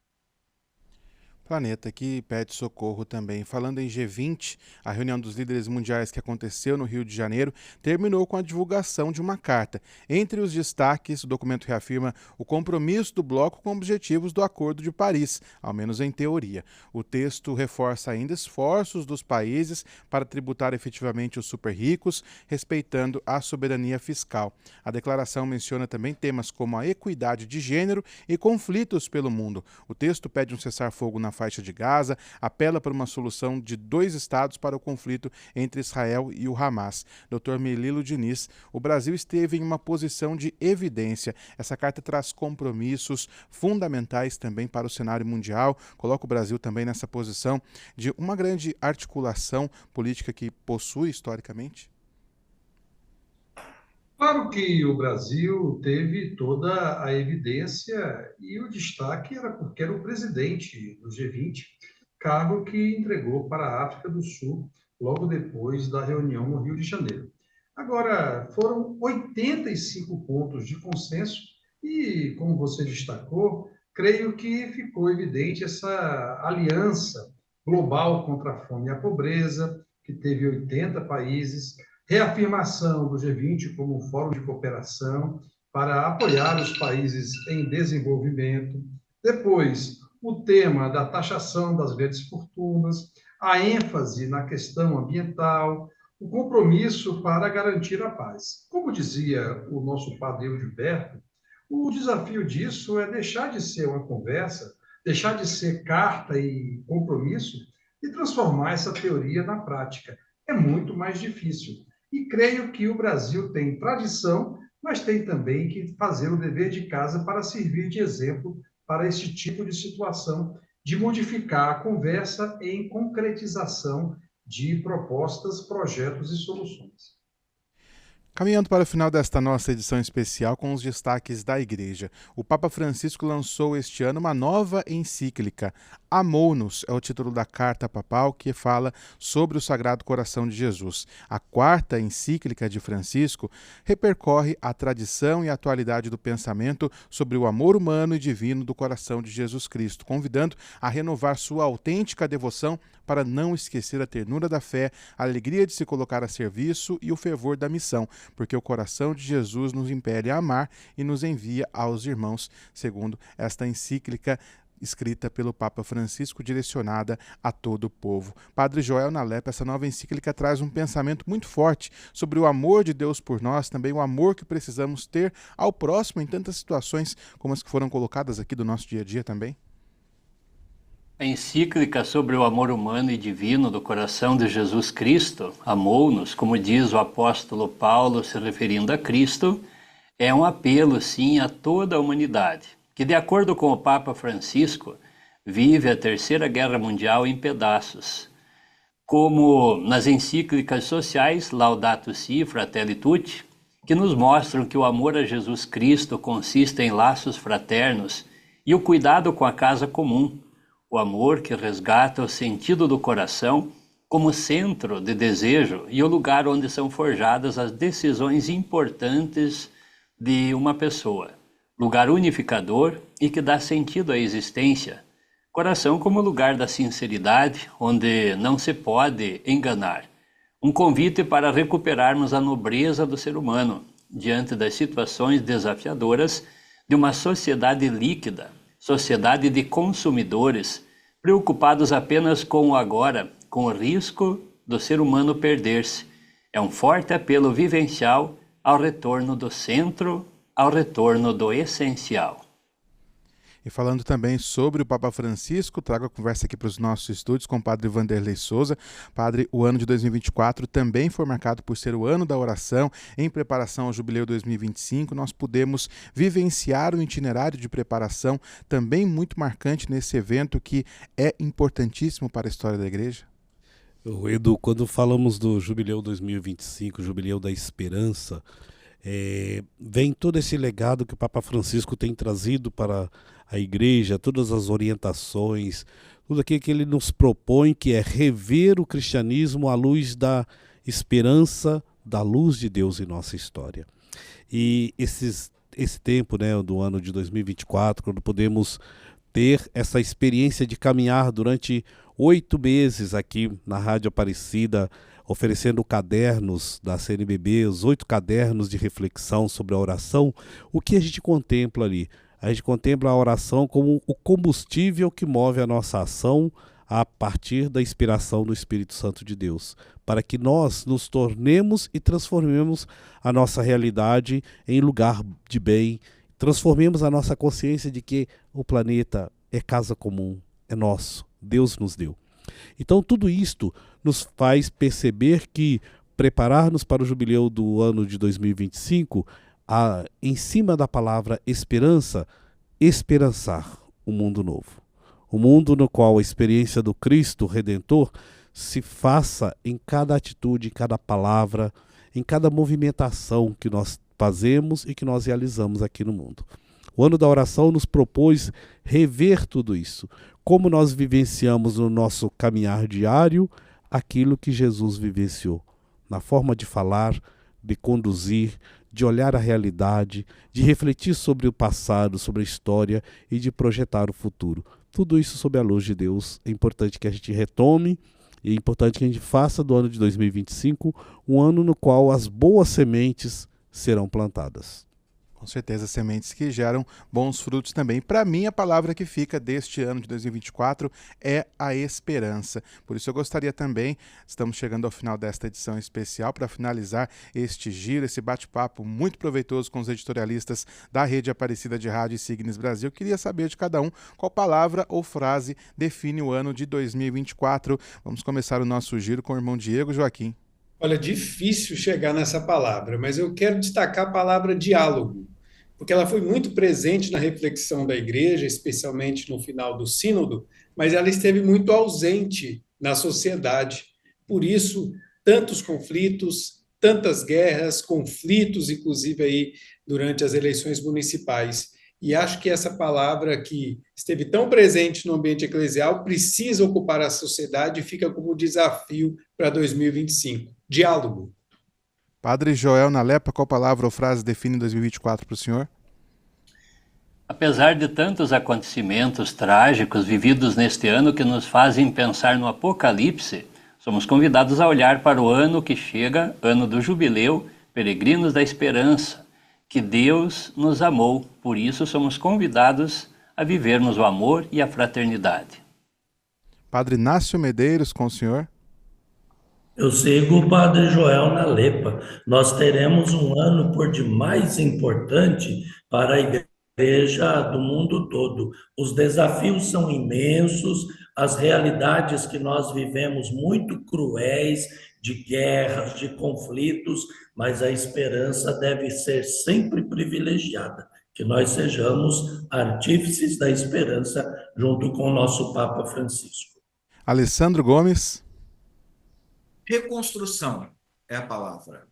Planeta que pede socorro também. Falando em G20, a reunião dos líderes mundiais que aconteceu no Rio de Janeiro terminou com a divulgação de uma carta. Entre os destaques, o documento reafirma o compromisso do bloco com objetivos do Acordo de Paris, ao menos em teoria. O texto reforça ainda esforços dos países para tributar efetivamente os super ricos, respeitando a soberania fiscal. A declaração menciona também temas como a equidade de gênero e conflitos pelo mundo. O texto pede um cessar-fogo na faixa de Gaza, apela para uma solução de 2 estados para o conflito entre Israel e o Hamas. Dr. Melilo Diniz, o Brasil esteve em uma posição de evidência. Essa carta traz compromissos fundamentais também para o cenário mundial, coloca o Brasil também nessa posição de uma grande articulação política que possui historicamente? Claro que o Brasil teve toda a evidência e o destaque era porque era o presidente do G20, cargo que entregou para a África do Sul logo depois da reunião no Rio de Janeiro. Agora, foram 85 pontos de consenso e, como você destacou, creio que ficou evidente essa aliança global contra a fome e a pobreza, que teve 80 países, reafirmação do G20 como um fórum de cooperação para apoiar os países em desenvolvimento. Depois, o tema da taxação das grandes fortunas, a ênfase na questão ambiental, o compromisso para garantir a paz. Como dizia o nosso padre Gilberto, o desafio disso é deixar de ser uma conversa, deixar de ser carta e compromisso e transformar essa teoria na prática. É muito mais difícil. E creio que o Brasil tem tradição, mas tem também que fazer o dever de casa para servir de exemplo para esse tipo de situação, de modificar a conversa em concretização de propostas, projetos e soluções. Caminhando para o final desta nossa edição especial com os destaques da Igreja. O Papa Francisco lançou este ano uma nova encíclica. Amou-nos é o título da carta papal que fala sobre o Sagrado Coração de Jesus. A 4ª encíclica de Francisco repercorre a tradição e a atualidade do pensamento sobre o amor humano e divino do coração de Jesus Cristo, convidando a renovar sua autêntica devoção para não esquecer a ternura da fé, a alegria de se colocar a serviço e o fervor da missão, porque o coração de Jesus nos impele a amar e nos envia aos irmãos, segundo esta encíclica escrita pelo Papa Francisco, direcionada a todo o povo. Padre Joel Nalepa, essa nova encíclica traz um pensamento muito forte sobre o amor de Deus por nós, também o amor que precisamos ter ao próximo em tantas situações como as que foram colocadas aqui do nosso dia a dia também. A encíclica sobre o amor humano e divino do coração de Jesus Cristo, Amou-nos, como diz o apóstolo Paulo se referindo a Cristo, é um apelo, sim, a toda a humanidade, que, de acordo com o Papa Francisco, vive a Terceira Guerra Mundial em pedaços. Como nas encíclicas sociais Laudato Si, Fratelli Tutti, que nos mostram que o amor a Jesus Cristo consiste em laços fraternos e o cuidado com a casa comum, o amor que resgata o sentido do coração como centro de desejo e o lugar onde são forjadas as decisões importantes de uma pessoa, lugar unificador e que dá sentido à existência, coração como lugar da sinceridade, onde não se pode enganar. Um convite para recuperarmos a nobreza do ser humano diante das situações desafiadoras de uma sociedade líquida, sociedade de consumidores, preocupados apenas com o agora, com o risco do ser humano perder-se. É um forte apelo vivencial ao retorno do centro, ao retorno do essencial. E falando também sobre o Papa Francisco, trago a conversa aqui para os nossos estúdios com o Padre Vanderlei Souza. Padre, o ano de 2024 também foi marcado por ser o ano da oração, em preparação ao Jubileu 2025. Nós pudemos vivenciar um itinerário de preparação também muito marcante nesse evento que é importantíssimo para a história da Igreja. Edu, quando falamos do Jubileu 2025, Jubileu da Esperança, vem todo esse legado que o Papa Francisco tem trazido para a Igreja, todas as orientações, tudo aquilo que ele nos propõe, que é rever o cristianismo à luz da esperança, da luz de Deus em nossa história. E esse tempo, né, do ano de 2024, quando podemos ter essa experiência de caminhar durante 8 meses aqui na Rádio Aparecida, oferecendo cadernos da CNBB, os 8 cadernos de reflexão sobre a oração, o que a gente contempla ali? A gente contempla a oração como o combustível que move a nossa ação a partir da inspiração do Espírito Santo de Deus, para que nós nos tornemos e transformemos a nossa realidade em lugar de bem, transformemos a nossa consciência de que o planeta é casa comum, é nosso, Deus nos deu. Então tudo isto nos faz perceber que preparar-nos para o jubileu do ano de 2025, em cima da palavra esperança, esperançar um mundo novo. Um mundo no qual a experiência do Cristo Redentor se faça em cada atitude, em cada palavra, em cada movimentação que nós fazemos e que nós realizamos aqui no mundo. O ano da oração nos propôs rever tudo isso, como nós vivenciamos no nosso caminhar diário aquilo que Jesus vivenciou, na forma de falar, de conduzir, de olhar a realidade, de refletir sobre o passado, sobre a história e de projetar o futuro. Tudo isso sob a luz de Deus. É importante que a gente retome e é importante que a gente faça do ano de 2025 um ano no qual as boas sementes serão plantadas. Com certeza, sementes que geram bons frutos também. Para mim, a palavra que fica deste ano de 2024 é a esperança. Por isso eu gostaria também, estamos chegando ao final desta edição especial, para finalizar este giro, esse bate-papo muito proveitoso com os editorialistas da Rede Aparecida de Rádio e Signes Brasil. Eu queria saber de cada um qual palavra ou frase define o ano de 2024. Vamos começar o nosso giro com o irmão Diego Joaquim. Olha, difícil chegar nessa palavra, mas eu quero destacar a palavra diálogo, porque ela foi muito presente na reflexão da Igreja, especialmente no final do Sínodo, mas ela esteve muito ausente na sociedade. Por isso, tantos conflitos, tantas guerras, conflitos, inclusive aí durante as eleições municipais. E acho que essa palavra que esteve tão presente no ambiente eclesial precisa ocupar a sociedade e fica como desafio para 2025. Diálogo. Padre Joel Nalepa, qual palavra ou frase define 2024 para o senhor? Apesar de tantos acontecimentos trágicos vividos neste ano que nos fazem pensar no Apocalipse, somos convidados a olhar para o ano que chega, ano do jubileu, peregrinos da esperança, que Deus nos amou, por isso somos convidados a vivermos o amor e a fraternidade. Padre Inácio Medeiros, com o senhor. Eu sigo o Padre Joel Nalepa. Nós teremos um ano por demais importante para a Igreja do mundo todo. Os desafios são imensos, as realidades que nós vivemos muito cruéis, de guerras, de conflitos, mas a esperança deve ser sempre privilegiada. que nós sejamos artífices da esperança junto com o nosso Papa Francisco. Alessandro Gomes. Reconstrução é a palavra.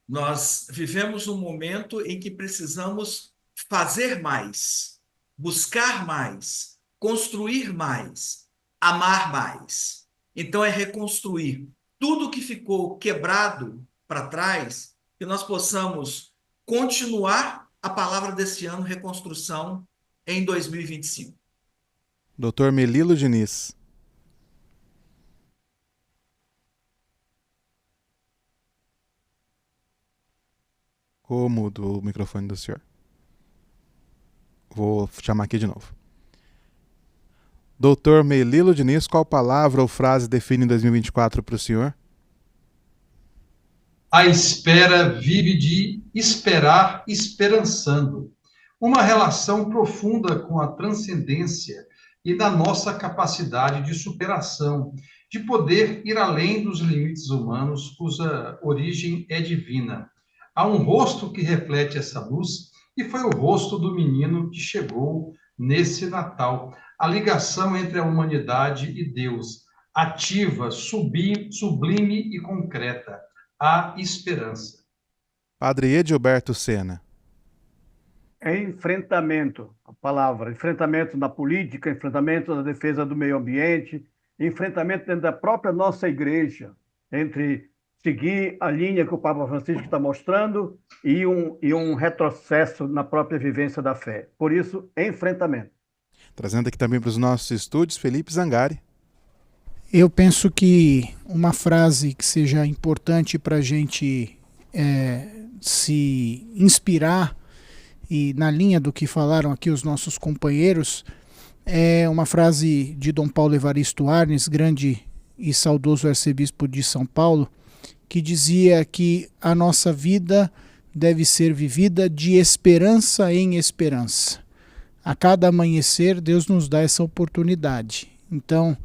Nós vivemos um momento em que precisamos fazer mais, buscar mais, construir mais, amar mais. Então é reconstruir tudo que ficou quebrado para trás, que nós possamos continuar a palavra desse ano, reconstrução, em 2025. Dr. Melilo Diniz. Como do microfone do senhor? Vou chamar aqui de novo. Dr. Melilo Diniz, qual palavra ou frase define 2024 para o senhor? A espera vive de esperar esperançando. Uma relação profunda com a transcendência e da nossa capacidade de superação, de poder ir além dos limites humanos, cuja origem é divina. Há um rosto que reflete essa luz, e foi o rosto do menino que chegou nesse Natal. A ligação entre a humanidade e Deus, ativa, sublime e concreta. A esperança. Padre Edilberto Sena. Enfrentamento, a palavra. Enfrentamento na política, enfrentamento na defesa do meio ambiente, enfrentamento dentro da própria nossa igreja, entre seguir a linha que o Papa Francisco está mostrando e um retrocesso na própria vivência da fé. Por isso, enfrentamento. Trazendo aqui também para os nossos estúdios, Felipe Zangari. Eu penso que uma frase que seja importante para a gente se inspirar, e na linha do que falaram aqui os nossos companheiros, é uma frase de Dom Paulo Evaristo Arnes, grande e saudoso arcebispo de São Paulo, que dizia que a nossa vida deve ser vivida de esperança em esperança. A cada amanhecer, Deus nos dá essa oportunidade. Então,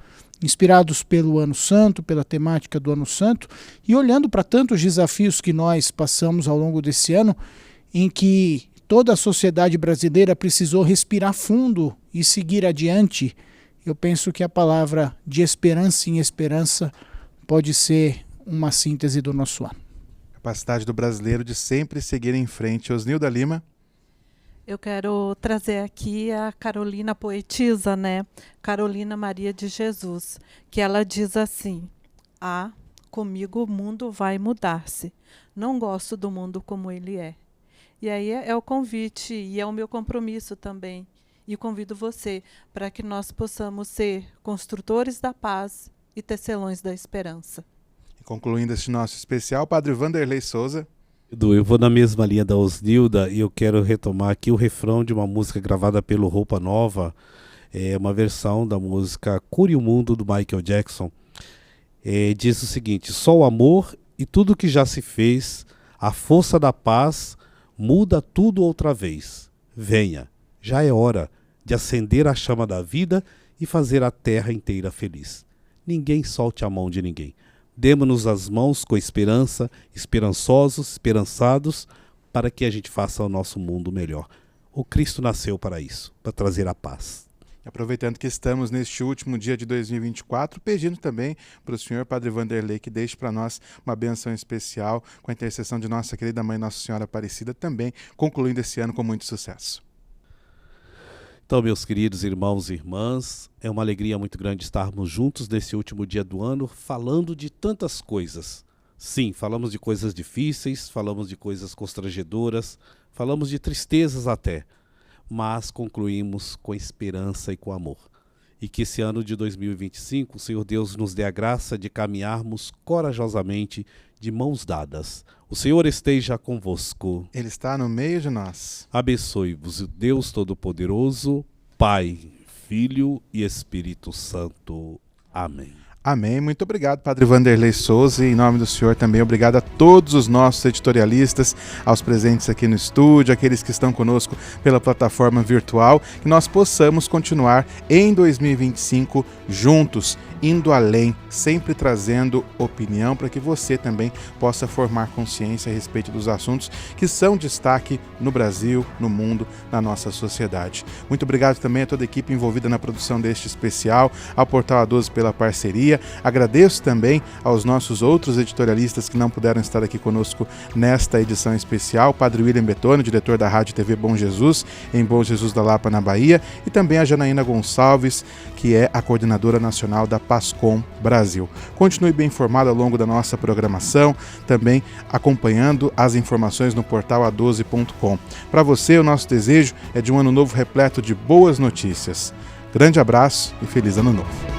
inspirados pelo Ano Santo, pela temática do Ano Santo, e olhando para tantos desafios que nós passamos ao longo desse ano, em que toda a sociedade brasileira precisou respirar fundo e seguir adiante, eu penso que a palavra de esperança em esperança pode ser uma síntese do nosso ano. Capacidade do brasileiro de sempre seguir em frente. Osnilda Lima. Eu quero trazer aqui a Carolina poetisa, né? Carolina Maria de Jesus, que ela diz assim: comigo o mundo vai mudar-se. Não gosto do mundo como ele é. E aí é o convite e é o meu compromisso também. E convido você para que nós possamos ser construtores da paz e tecelões da esperança. Concluindo este nosso especial, Padre Vanderlei Souza. Eu vou na mesma linha da Osnilda e eu quero retomar aqui o refrão de uma música gravada pelo Roupa Nova, uma versão da música Cure o Mundo, do Michael Jackson. Diz o seguinte: só o amor e tudo que já se fez, a força da paz, muda tudo outra vez. Venha, já é hora de acender a chama da vida e fazer a terra inteira feliz. Ninguém solte a mão de ninguém. Demos-nos as mãos com esperança, esperançosos, esperançados, para que a gente faça o nosso mundo melhor. O Cristo nasceu para isso, para trazer a paz. Aproveitando que estamos neste último dia de 2024, pedindo também para o senhor Padre Vanderlei que deixe para nós uma bênção especial com a intercessão de nossa querida Mãe Nossa Senhora Aparecida, também concluindo esse ano com muito sucesso. Então, meus queridos irmãos e irmãs, é uma alegria muito grande estarmos juntos nesse último dia do ano, falando de tantas coisas. Sim, falamos de coisas difíceis, falamos de coisas constrangedoras, falamos de tristezas até, mas concluímos com esperança e com amor. E que esse ano de 2025, o Senhor Deus nos dê a graça de caminharmos corajosamente de mãos dadas. O Senhor esteja convosco. Ele está no meio de nós. Abençoe-vos o Deus Todo-Poderoso, Pai, Filho e Espírito Santo. Amém. Amém. Muito obrigado, Padre Vanderlei Souza, e em nome do Senhor também obrigado a todos os nossos editorialistas, aos presentes aqui no estúdio, aqueles que estão conosco pela plataforma virtual, que nós possamos continuar em 2025 juntos, indo além, sempre trazendo opinião para que você também possa formar consciência a respeito dos assuntos que são destaque no Brasil, no mundo, na nossa sociedade. Muito obrigado também a toda a equipe envolvida na produção deste especial, ao Portal A12 pela parceria. Agradeço também aos nossos outros editorialistas que não puderam estar aqui conosco nesta edição especial, Padre William Betoni, diretor da Rádio TV Bom Jesus, em Bom Jesus da Lapa, na Bahia, e também a Janaína Gonçalves, que é a coordenadora nacional da PASCOM Brasil. Continue bem informado ao longo da nossa programação, também acompanhando as informações no portal a12.com. Para você, o nosso desejo é de um ano novo repleto de boas notícias. Grande abraço e feliz ano novo.